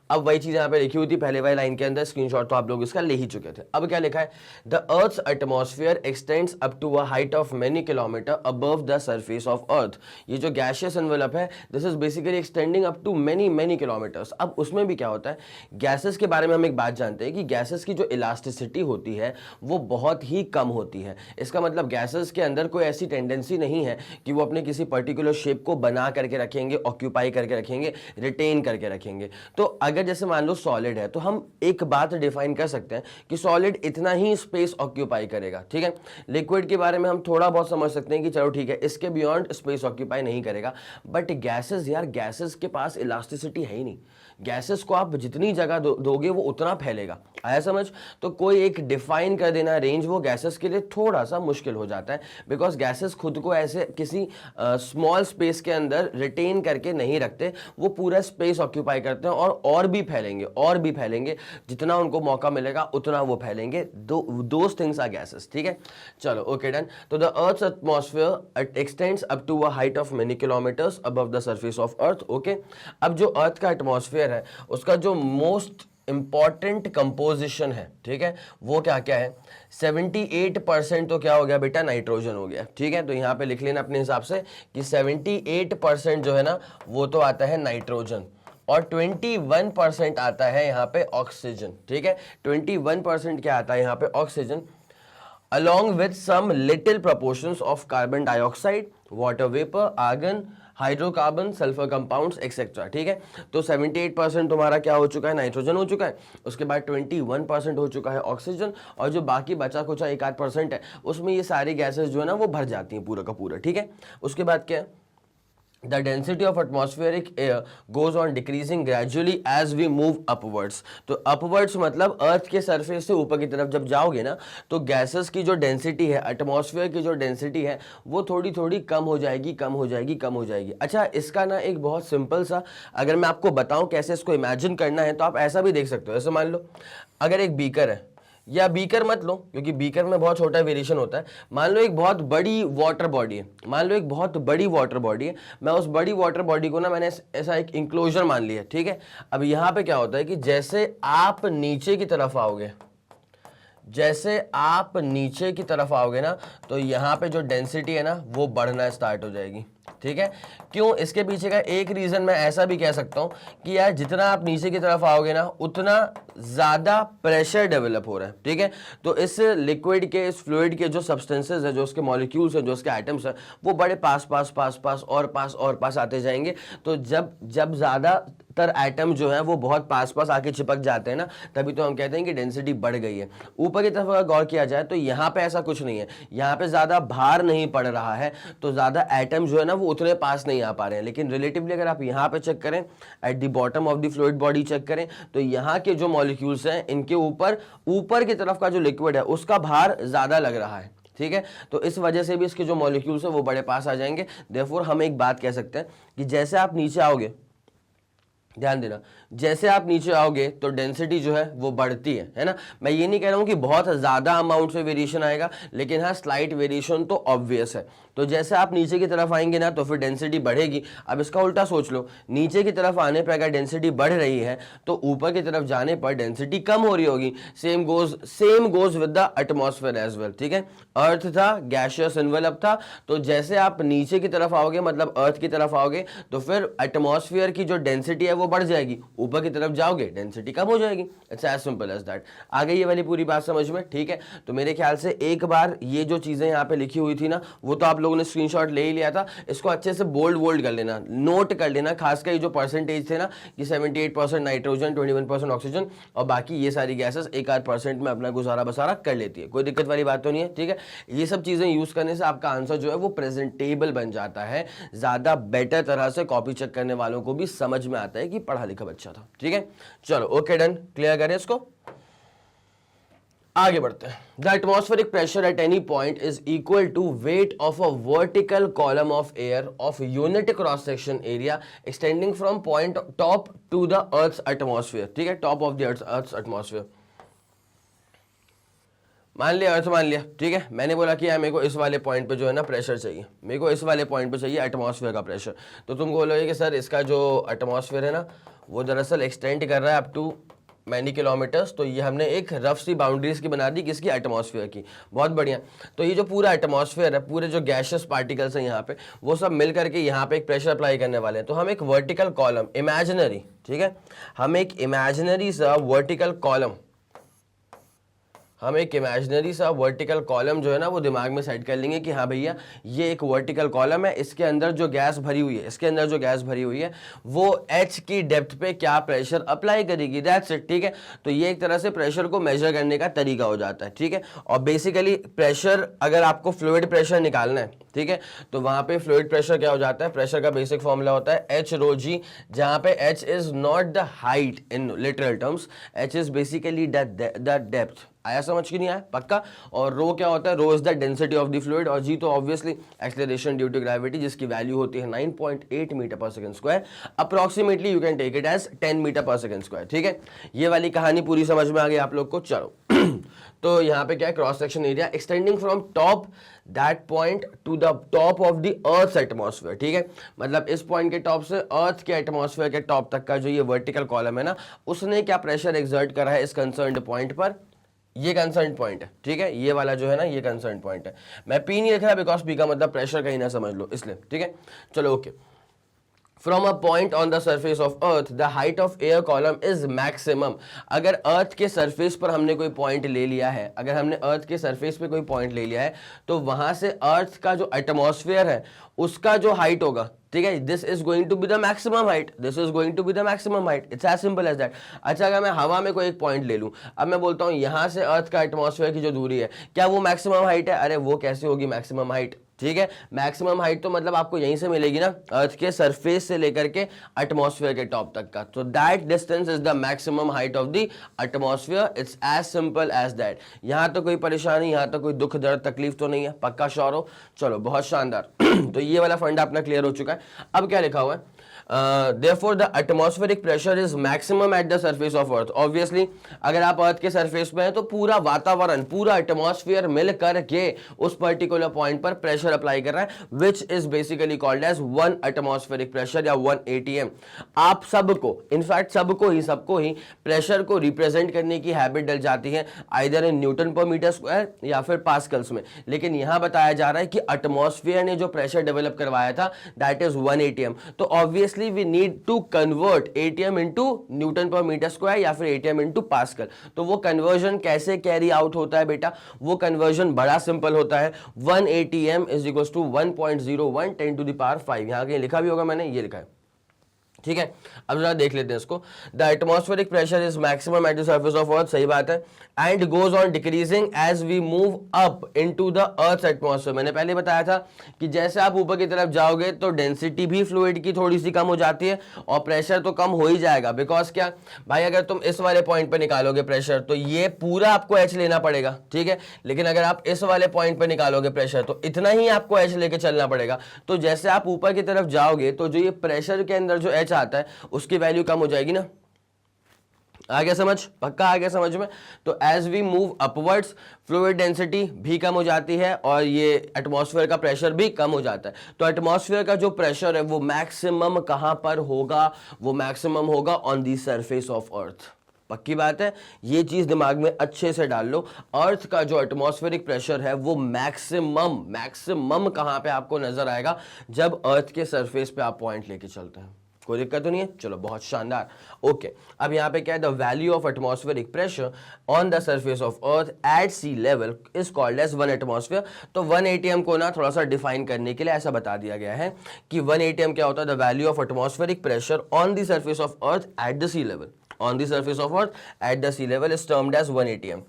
अब वही चीज यहाँ पे लिखी हुई थी पहले वाली लाइन के अंदर, स्क्रीनशॉट तो आप लोग इसका ले ही चुके थे। अब क्या लिखा है, the earth's atmosphere extends up to a height of many kilometre above the surface of earth. ये जो गैसियस एनवेलप है this is basically extending up to many kilometres. अब उसमें भी क्या होता है, गैसेस के बारे में हम एक बात जानते हैं कि गैसेस की जो इलास्टिसिटी होती है वो बहुत ही कम होती है। इसका मतलब गैसेस के अंदर कोई ऐसी टेंडेंसी नहीं है कि वो अपने किसी पर्टिकुलर शेप को बना करके रखेंगे, ऑक्यूपाई करके रखेंगे, रिटेन करके रखेंगे। तो अगर जैसे मान लो सॉलिड है, तो हम एक बात डिफाइन कर सकते हैं कि सॉलिड इतना ही स्पेस ऑक्यूपाई करेगा, ठीक है। लिक्विड के बारे में हम थोड़ा बहुत समझ सकते हैं कि चलो ठीक है इसके बियॉन्ड स्पेस ऑक्यूपाई नहीं करेगा, बट गैसेस यार, गैसेस के पास इलास्टिसिटी है ही नहीं। गैसेस को आप जितनी जगह दोगे वो उतना फैलेगा, आया समझ। तो कोई एक डिफाइन कर देना रेंज वो गैसेस के लिए थोड़ा सा मुश्किल हो जाता है, बिकॉज गैसेस खुद को ऐसे किसी स्मॉल स्पेस के अंदर रिटेन करके नहीं रखते, वो पूरा स्पेस ऑक्यूपाई करते हैं और भी फैलेंगे, और भी फैलेंगे, जितना उनको मौका मिलेगा उतना वो फैलेंगे। दोज थिंग्स आर गैसेस, ठीक है। चलो ओके डन। तो the earth's atmosphere extends up to a height of many kilometres above the surface of earth. Okay, अब जो अर्थ का एटमॉस्फेयर है उसका जो मोस्ट इंपॉर्टेंट कंपोजिशन है, ठीक है, वो क्या क्या है, 78% तो क्या हो गया बेटा, नाइट्रोजन हो गया, ठीक है। तो यहां पे लिख लेना अपने हिसाब से कि 78% जो है ना वो तो आता है नाइट्रोजन। और 21% आता है यहाँ पे ऑक्सीजन, ठीक है। 21% क्या आता है यहाँ पे oxygen, along with some little proportions of carbon dioxide, water vapor, argon, hydrocarbon, sulphur compounds etcetera, ठीक है। तो 78% तुम्हारा क्या हो चुका है, नाइट्रोजन हो चुका है। उसके बाद 21% हो चुका है ऑक्सीजन, और जो बाकी बचा कुछ 1-8% है उसमें ये सारी गैसेस जो है ना वो भर जाती हैं पूरा का पूरा, ठीक है। उसके बाद क्या है, the density of atmospheric air goes on decreasing gradually as we move upwards। तो upwards मतलब अर्थ के सरफेस से ऊपर की तरफ जब जाओगे ना तो गैसेस की जो डेंसिटी है, एटमॉस्फेयर की जो डेंसिटी है वो थोड़ी थोड़ी कम हो जाएगी, कम हो जाएगी, कम हो जाएगी। अच्छा, इसका ना एक बहुत सिंपल सा, अगर मैं आपको बताऊं कैसे इसको इमेजिन करना है तो आप ऐसा भी देख सकते हो। ऐसे मान लो अगर एक बीकर है, या बीकर मत लो क्योंकि बीकर में बहुत छोटा वेरिएशन होता है। मान लो एक बहुत बड़ी वाटर बॉडी है, मान लो एक बहुत बड़ी वाटर बॉडी है, मैं उस बड़ी वाटर बॉडी को ना मैंने ऐसा एक इंक्लोजर मान लिया, ठीक है। अब यहाँ पे क्या होता है कि जैसे आप नीचे की तरफ आओगे, जैसे आप नीचे की तरफ आओगे ना तो यहाँ पे जो डेंसिटी है ना वो बढ़ना स्टार्ट हो जाएगी, ठीक है। क्यों, इसके पीछे का एक रीजन मैं ऐसा भी कह सकता हूं कि यार जितना आप नीचे की तरफ आओगे ना उतना ज्यादा प्रेशर डेवलप हो रहा है, ठीक है। तो इस लिक्विड के, इस फ्लूइड के जो सब्सटेंसेस है, जो उसके मॉलिक्यूल्स हैं, जो उसके एटम्स हैं, वो बड़े पास पास पास पास और पास और पास आते जाएंगे। तो जब ज्यादातर एटम जो है वो बहुत पास पास आके चिपक जाते हैं ना, तभी तो हम कहते हैं कि डेंसिटी बढ़ गई है। ऊपर की तरफ अगर गौर किया जाए तो यहाँ पे ऐसा कुछ नहीं है, यहाँ पे ज्यादा भार नहीं पड़ रहा है, तो ज्यादा एटम जो है ना वो उतने पास नहीं आ पा रहे हैं। लेकिन रिलेटिवली अगर आप यहाँ पे चेक करें, at the bottom of the fluid body check करें, तो यहाँ के जो मॉलिक्यूल्स हैं इनके ऊपर की तरफ का जो लिक्विड है उसका भार ज्यादा लग रहा है, ठीक है। तो इस वजह से भी इसके जो मॉलिक्यूल्स है वो बड़े पास आ जाएंगे। देयरफॉर हम एक बात कह सकते हैं कि जैसे आप नीचे आओगे, ध्यान देना, जैसे आप नीचे आओगे तो डेंसिटी जो है वो बढ़ती है ना। मैं ये नहीं कह रहा हूं कि बहुत ज्यादा अमाउंट से वेरिएशन आएगा, लेकिन हाँ स्लाइट वेरिएशन तो ऑब्वियस है। तो जैसे आप नीचे की तरफ आएंगे ना तो फिर डेंसिटी बढ़ेगी। अब इसका उल्टा सोच लो, नीचे की तरफ आने पर अगर डेंसिटी बढ़ रही है तो ऊपर की तरफ जाने पर डेंसिटी कम हो रही होगी। Same goes with the atmosphere as well, ठीक है। अर्थ था, गैसियस एनवेलप था, तो जैसे आप नीचे की तरफ आओगे मतलब अर्थ की तरफ आओगे तो फिर एटमॉस्फेयर की जो डेंसिटी है वो बढ़ जाएगी, ऊपर की तरफ जाओगे डेंसिटी कम हो जाएगी। It's as simple as that. आ गई ये वाली पूरी बात समझ में, ठीक है। तो मेरे ख्याल से एक बार ये जो चीजें यहाँ पे लिखी हुई थी ना वो तो आप लोगों ने स्क्रीनशॉट ले ही लिया था, इसको अच्छे से बोल्ड कर लेना, नोट कर लेना, खासकर ये जो परसेंटेज थे ना कि 78% नाइट्रोजन, 21% ऑक्सीजन और बाकी ये सारी गैसेस 1-8% में अपना गुजारा बसारा कर लेती है, कोई दिक्कत वाली बात तो नहीं है, ठीक है। ये सब चीजें यूज करने से आपका आंसर जो है वो प्रेजेंटेबल बन जाता है, ज्यादा बेटर तरह से कॉपी चेक करने वालों को भी समझ में आता है कि पढ़ा लिखा बच्चा था, ठीक है। चलो ओके डन, क्लियर करें इसको, आगे बढ़ते हैं। The atmospheric pressure at any point is equal to weight of a vertical column of air of unit cross section area extending from point top to the earth atmosphere, ठीक है, top of the earth atmosphere. मान लिया अर्थ मान लिया, ठीक है। मैंने बोला कि यार मेरे को इस वाले पॉइंट पे जो है ना प्रेशर चाहिए, मेरे को इस वाले पॉइंट पे चाहिए एटमॉस्फेयर का प्रेशर। तो तुम बोलोगे कि सर इसका जो एटमॉस्फेयर है ना वो दरअसल एक्सटेंड कर रहा है अप टू मैनी किलोमीटर्स। तो ये हमने एक रफ सी बाउंड्रीज की बना दी, किसकी, एटमॉस्फेयर की। बहुत बढ़िया। तो ये जो पूरा एटमॉस्फेयर है, पूरे जो गैशियस पार्टिकल्स हैं यहाँ पे, वो सब मिल करके यहाँ पे एक प्रेशर अप्लाई करने वाले हैं। तो हम एक वर्टिकल कॉलम इमेजिनरी, ठीक है, हम एक इमेजिनरी सा वर्टिकल कॉलम, हम एक इमेजिनरी सा वर्टिकल कॉलम जो है ना वो दिमाग में सेट कर लेंगे कि हाँ भैया ये एक वर्टिकल कॉलम है, इसके अंदर जो गैस भरी हुई है, इसके अंदर जो गैस भरी हुई है वो h की डेप्थ पे क्या प्रेशर अप्लाई करेगी, दैट्स इट, ठीक है। तो ये एक तरह से प्रेशर को मेजर करने का तरीका हो जाता है, ठीक है। और बेसिकली प्रेशर, अगर आपको फ्लूइड प्रेशर निकालना है, ठीक है, तो वहां पे फ्लूइड प्रेशर क्या हो जाता है, प्रेशर का बेसिक फॉर्मूला होता है h rho g, जहां पे h is not the height in literal terms, h is basically the depth. आया समझ की नहीं आया, पक्का। और रो क्या होता है, rho is the density of the fluid, और जी तो obviously acceleration due to gravity, जिसकी वैल्यू होती है 9.8 metre per second square. Approximately you can take it as 10 metre per second square, ठीक है। ये वाली कहानी पूरी समझ में आ गई आप लोग को। चलो तो यहाँ पे क्या है, cross section area extending from top that point to the top of the earth atmosphere, ठीक है। मतलब इस पॉइंट के टॉप से अर्थ के एटमॉस्फेयर के टॉप तक का जो ये वर्टिकल कॉलम है ना, उसने क्या प्रेशर एक्सर्ट करा है इस कंसर्न्ड पॉइंट पर, ये कंसर्न पॉइंट है, ठीक है। ये वाला जो है ना ये कंसर्न पॉइंट है। मैं पी नहीं लिख रहा बिकॉज पी का मतलब प्रेशर कहीं ना समझ लो, इसलिए, ठीक है। चलो okay. From a point on the surface of earth the height of air column is maximum. अगर अर्थ के सरफेस पर हमने कोई पॉइंट ले लिया है, अगर हमने अर्थ के सरफेस पे कोई पॉइंट ले लिया है, तो वहां से अर्थ का जो एटमॉस्फेयर है उसका जो हाइट होगा, ठीक है, this is going to be the maximum height, this is going to be the maximum height, it's as simple as that. अच्छा, अगर मैं हवा में कोई एक पॉइंट ले लूं, अब मैं बोलता हूं यहां से अर्थ का एटमॉस्फेयर की जो दूरी है, क्या वो मैक्सिमम हाइट है? अरे वो कैसे होगी मैक्सिमम हाइट, ठीक है। मैक्सिमम हाइट तो मतलब आपको यहीं से मिलेगी ना, अर्थ के सरफेस से लेकर के एटमॉस्फेयर के टॉप तक का, तो that distance is the maximum height of the atmosphere, it's as simple as that. यहां तो कोई परेशानी, यहां तो कोई दुख दर्द तकलीफ तो नहीं है, पक्का श्योर हो? चलो बहुत शानदार। तो ये वाला फंडा अपना क्लियर हो चुका है। अब क्या लिखा हुआ है? therefore the atmospheric pressure is maximum at the surface of earth। obviously अगर आप अर्थ के सरफेस पे हैं तो पूरा वातावरण, पूरा एटमॉस्फेयर मिल करके उस पर्टिकुलर पॉइंट पर प्रेशर अप्लाई कर रहा है, which is basically called as 1 atmospheric pressure या 1 ATM। आप सबको, इनफैक्ट सबको ही प्रेशर को रिप्रेजेंट करने की हैबिट डल जाती है, आइदर इन न्यूटन पर मीटर स्क्वायर या फिर पास्कल्स में, लेकिन यहां बताया जा रहा है कि एटमॉस्फेयर ने जो प्रेशर डेवलप करवाया था दैट इज 1 ATM। तो obviously we need to convert ATM into Newton पर मीटर स्क्वायर या फिर ATM into पास्कल। तो वो कन्वर्जन कैसे कैरी आउट होता है बेटा? वो कन्वर्जन बड़ा सिंपल होता है, 1 ATM is equal to 1.01 10 to the power 5। यहां कहीं लिखा भी होगा, मैंने ये लिखा है, ठीक है। अब जरा देख लेते हैं इसको। The atmospheric pressure is maximum at the surface of earth, सही बात है, and goes on decreasing as we move up into the earth atmosphere. मैंने पहले बताया था कि जैसे आप ऊपर की तरफ जाओगे तो डेंसिटी भी फ्लूइड की थोड़ी सी कम हो जाती है और प्रेशर तो कम हो ही जाएगा, बिकॉज क्या भाई, अगर तुम इस वाले पॉइंट पर निकालोगे प्रेशर तो ये पूरा आपको एच लेना पड़ेगा, ठीक है, लेकिन अगर आप इस वाले पॉइंट पर निकालोगे प्रेशर तो इतना ही आपको एच लेके चलना पड़ेगा। तो जैसे आप ऊपर की तरफ जाओगे तो जो ये प्रेशर के अंदर जो एच आता है उसकी वैल्यू कम हो जाएगी ना। आगे समझ, पक्का आगे समझ में? तो as we move upwards fluid density भी कम हो जाती है और ये एटमॉस्फेयर का प्रेशर भी कम हो जाता है। तो एटमॉस्फेयर का जो प्रेशर है वो मैक्सिमम कहां पर होगा? वो मैक्सिमम होगा ऑन दी सरफेस ऑफ अर्थ। पक्की बात है, ये चीज दिमाग में अच्छे से डाल लो। अर्थ का जो एटमॉस्फेरिक प्रेशर है वो मैक्सिमम कहां पे आपको नजर आएगा? जब अर्थ के सरफेस पे आप पॉइंट लेके चलते हैं। कोई दिक्कत तो नहीं है? चलो बहुत शानदार। ओके, अब यहां पे क्या है? The value of atmospheric pressure on the surface of earth at sea level is called as 1 atmosphere. तो 1 ATM को ना थोड़ा सा डिफाइन करने के लिए ऐसा बता दिया गया है कि 1 ATM क्या होता है? The value of atmospheric pressure on the surface of earth at the sea level, on the surface of earth at the sea level is termed as 1 ATM।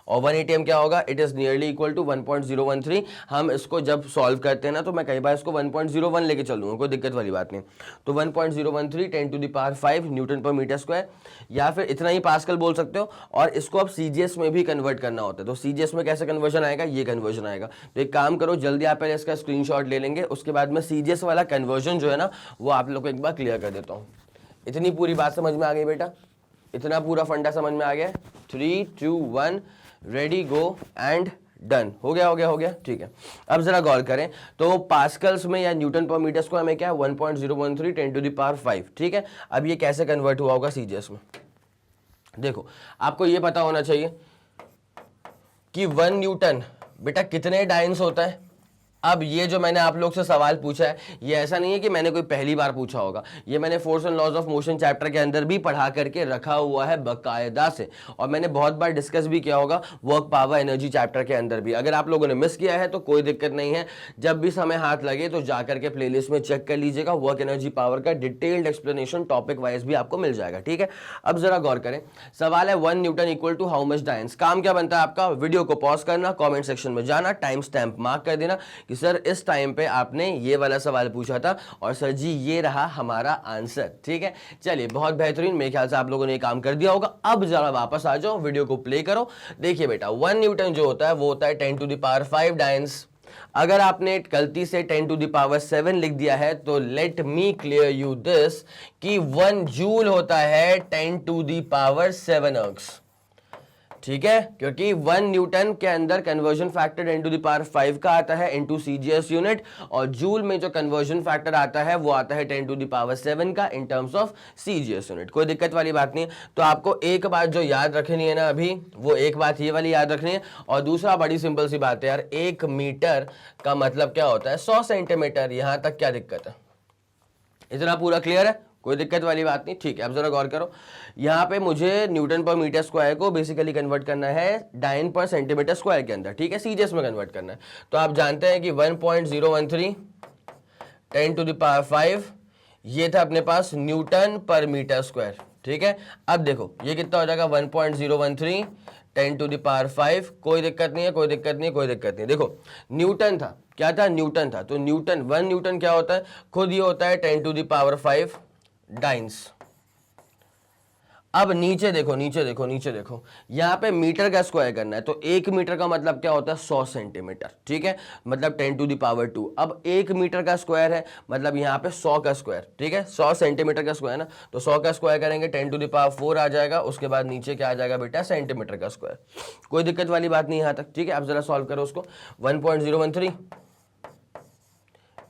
और 1 ATM क्या होगा? It is nearly equal to 1.013। हम इसको जब सॉल्व करते हैं ना तो मैं कई बार इसको 1.01 लेके चलूंगा, कोई दिक्कत वाली बात नहीं। तो 1.013 10 to the power 5 न्यूटन पर मीटर स्क्वायर, या फिर इतना ही पास्कल बोल सकते हो। और इसको अब CGS में भी कन्वर्ट करना होता है, तो CGS में कैसे कन्वर्जन आएगा? ये कन्वर्जन आएगा। तो एक काम करो, जल्दी आप पहले इसका स्क्रीनशॉट ले लेंगे, उसके बाद में CGS वाला कन्वर्जन जो है ना वो आप लोग को एक बार क्लियर कर देता हूँ। इतनी पूरी बात समझ में आ गई बेटा? इतना पूरा फंडा समझ में आ गया? 3 2 1 रेडी गो एंड डन। हो गया, ठीक है। अब जरा गौर करें तो पास्कल्स में या न्यूटन पर मीटर स्क्वायर में क्या है? 1.013 10 to the power 5, ठीक है। अब ये कैसे कन्वर्ट हुआ होगा CGS में? देखो, आपको ये पता होना चाहिए कि 1 न्यूटन बेटा कितने डायन्स होता है। अब ये जो मैंने आप लोग से सवाल पूछा है ये ऐसा नहीं है कि मैंने कोई पहली बार पूछा होगा, ये मैंने force and laws of motion chapter के अंदर भी पढ़ा करके रखा हुआ है बकायदा से, और मैंने बहुत बार डिस्कस भी किया होगा वर्क पावर एनर्जी चैप्टर के अंदर भी। अगर आप लोगों ने मिस किया है तो कोई दिक्कत नहीं है, जब भी समय हाथ लगे तो जाकर के प्लेलिस्ट में चेक कर लीजिएगा, वर्क एनर्जी पावर का डिटेल्ड एक्सप्लेनेशन टॉपिक वाइज भी आपको मिल जाएगा, ठीक है। अब जरा गौर करें, सवाल है 1 newton equal to how much dynes. काम क्या बनता है आपका? वीडियो को पॉज करना, कॉमेंट सेक्शन में जाना, टाइम स्टैंप मार्क कर देना कि सर इस टाइम पे आपने ये वाला सवाल पूछा था और सर जी ये रहा हमारा आंसर, ठीक है। चलिए बहुत बेहतरीन, मेरे ख्याल से आप लोगों ने काम कर दिया होगा। अब जरा वापस आ जाओ, वीडियो को प्ले करो। देखिए बेटा 1 न्यूटन जो होता है वो होता है 10 to the power 5 डायन्स। अगर आपने गलती से 10 to the power 7 लिख दिया है तो let me clear you this कि 1 जूल होता है 10 to the power 7 अर्ग्स, ठीक है, क्योंकि 1 न्यूटन के अंदर conversion factor 10 to the power 5 का आता है इनटू CGS यूनिट, और जूल में जो कन्वर्जन फैक्टर आता है वो आता है 10 to the power 7 का in terms of CGS unit. कोई दिक्कत वाली बात नहीं है। तो आपको एक बात जो याद रखनी है ना अभी, वो एक बात ये वाली याद रखनी है, और दूसरा बड़ी सिंपल सी बात है यार, 1 मीटर का मतलब क्या होता है? 100 सेंटीमीटर। यहां तक क्या दिक्कत है? इतना पूरा क्लियर है, कोई दिक्कत वाली बात नहीं, ठीक है। अब जरा गौर करो, यहाँ पे मुझे न्यूटन पर मीटर स्क्वायर को बेसिकली कन्वर्ट करना है डाइन पर सेंटीमीटर स्क्वायर के अंदर, ठीक है, सीजीएस में कन्वर्ट करना है। तो आप जानते हैं कि 1.013 10 टू द पावर 5 ये था अपने पास न्यूटन पर मीटर स्क्वायर, ठीक है। अब देखो ये कितना हो जाएगा 1.013 10 टू द पावर 5, कोई दिक्कत नहीं है, कोई दिक्कत नहीं है, कोई दिक्कत नहीं। देखो न्यूटन था, क्या था, न्यूटन था, तो न्यूटन 1 न्यूटन क्या होता है, खुद ये होता है 10 टू द पावर 5 डाइन्स। अब नीचे देखो, नीचे देखो, नीचे देखो, यहाँ पे मीटर का स्क्वायर करना है, तो 1 मीटर का मतलब क्या होता है 100 सेंटीमीटर, ठीक है, मतलब 10 टू द पावर 2। अब 1 मीटर का स्क्वायर है, मतलब यहाँ पे 100 का स्क्वायर, ठीक है, 100 सेंटीमीटर का स्क्वायर ना, तो 100 का स्क्वायर करेंगे 10 टू द पावर 4 आ जाएगा, उसके बाद नीचे क्या आ जाएगा बेटा, सेंटीमीटर का स्क्वायर। कोई दिक्कत वाली बात नहीं यहाँ तक, ठीक है। अब जरा सॉल्व करो उसको, 1.013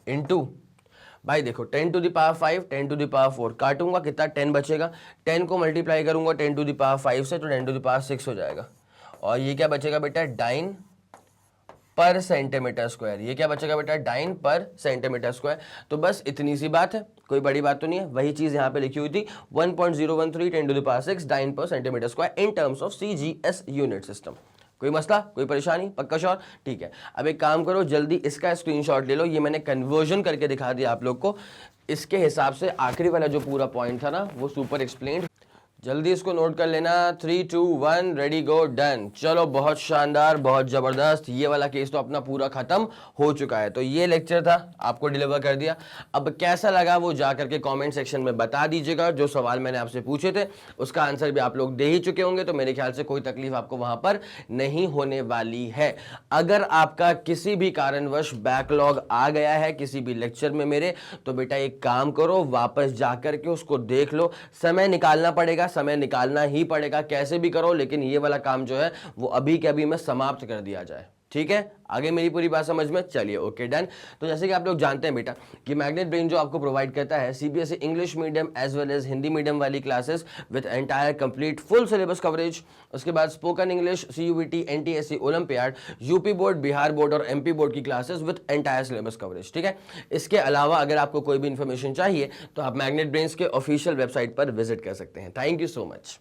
इंटू, भाई देखो 10 to the power 5 10 to the power 4 काटूंगा, कितना 10 बचेगा, 10 को मल्टीप्लाई करूंगा 10 टू द पावर 5 से, तो 10 टू द पावर 6 हो जाएगा। और ये क्या बचेगा बेटा, डाइन पर सेंटीमीटर स्क्वायर, ये क्या बचेगा बेटा, डाइन पर सेंटीमीटर स्क्वायर। तो बस इतनी सी बात है, कोई बड़ी बात तो नहीं है, वही चीज यहाँ पे लिखी हुई थी 1.013 10 टू द पावर 6 डाइन पर centimetre square in terms of CGS unit system. कोई मसला, कोई परेशानी, पक्का श्योर, ठीक है। अब एक काम करो, जल्दी इसका स्क्रीनशॉट ले लो, ये मैंने कन्वर्जन करके दिखा दिया आप लोग को, इसके हिसाब से आखिरी वाला जो पूरा पॉइंट था ना वो सुपर एक्सप्लेन्ड। जल्दी इसको नोट कर लेना, 3 2 1 रेडी गो डन। चलो बहुत शानदार, बहुत जबरदस्त, ये वाला केस तो अपना पूरा खत्म हो चुका है। तो ये लेक्चर था, आपको डिलीवर कर दिया। अब कैसा लगा वो जा करके कमेंट सेक्शन में बता दीजिएगा। जो सवाल मैंने आपसे पूछे थे उसका आंसर भी आप लोग दे ही चुके होंगे, तो मेरे ख्याल से कोई तकलीफ आपको वहां पर नहीं होने वाली है। अगर आपका किसी भी कारणवश बैकलॉग आ गया है किसी भी लेक्चर में मेरे, तो बेटा एक काम करो, वापस जाकर के उसको देख लो। समय निकालना पड़ेगा, समय निकालना ही पड़ेगा, कैसे भी करो, लेकिन ये वाला काम जो है वो अभी के अभी में समाप्त कर दिया जाए, ठीक है। आगे मेरी पूरी बात समझ में, चलिए ओके डन। तो जैसे कि आप लोग जानते हैं बेटा कि मैग्नेट ब्रेन जो आपको प्रोवाइड करता है CBSE English medium as well as Hindi medium वाली classes with entire complete full syllabus coverage. उसके बाद spoken English, CUET, NTSC, olympiad, UP board, Bihar board और एमपी बोर्ड की classes with entire syllabus coverage, ठीक है। इसके अलावा अगर आपको कोई भी इंफॉर्मेशन चाहिए तो आप मैग्नेट ब्रेन्स के ऑफिशियल वेबसाइट पर विजिट कर सकते हैं। Thank you so much.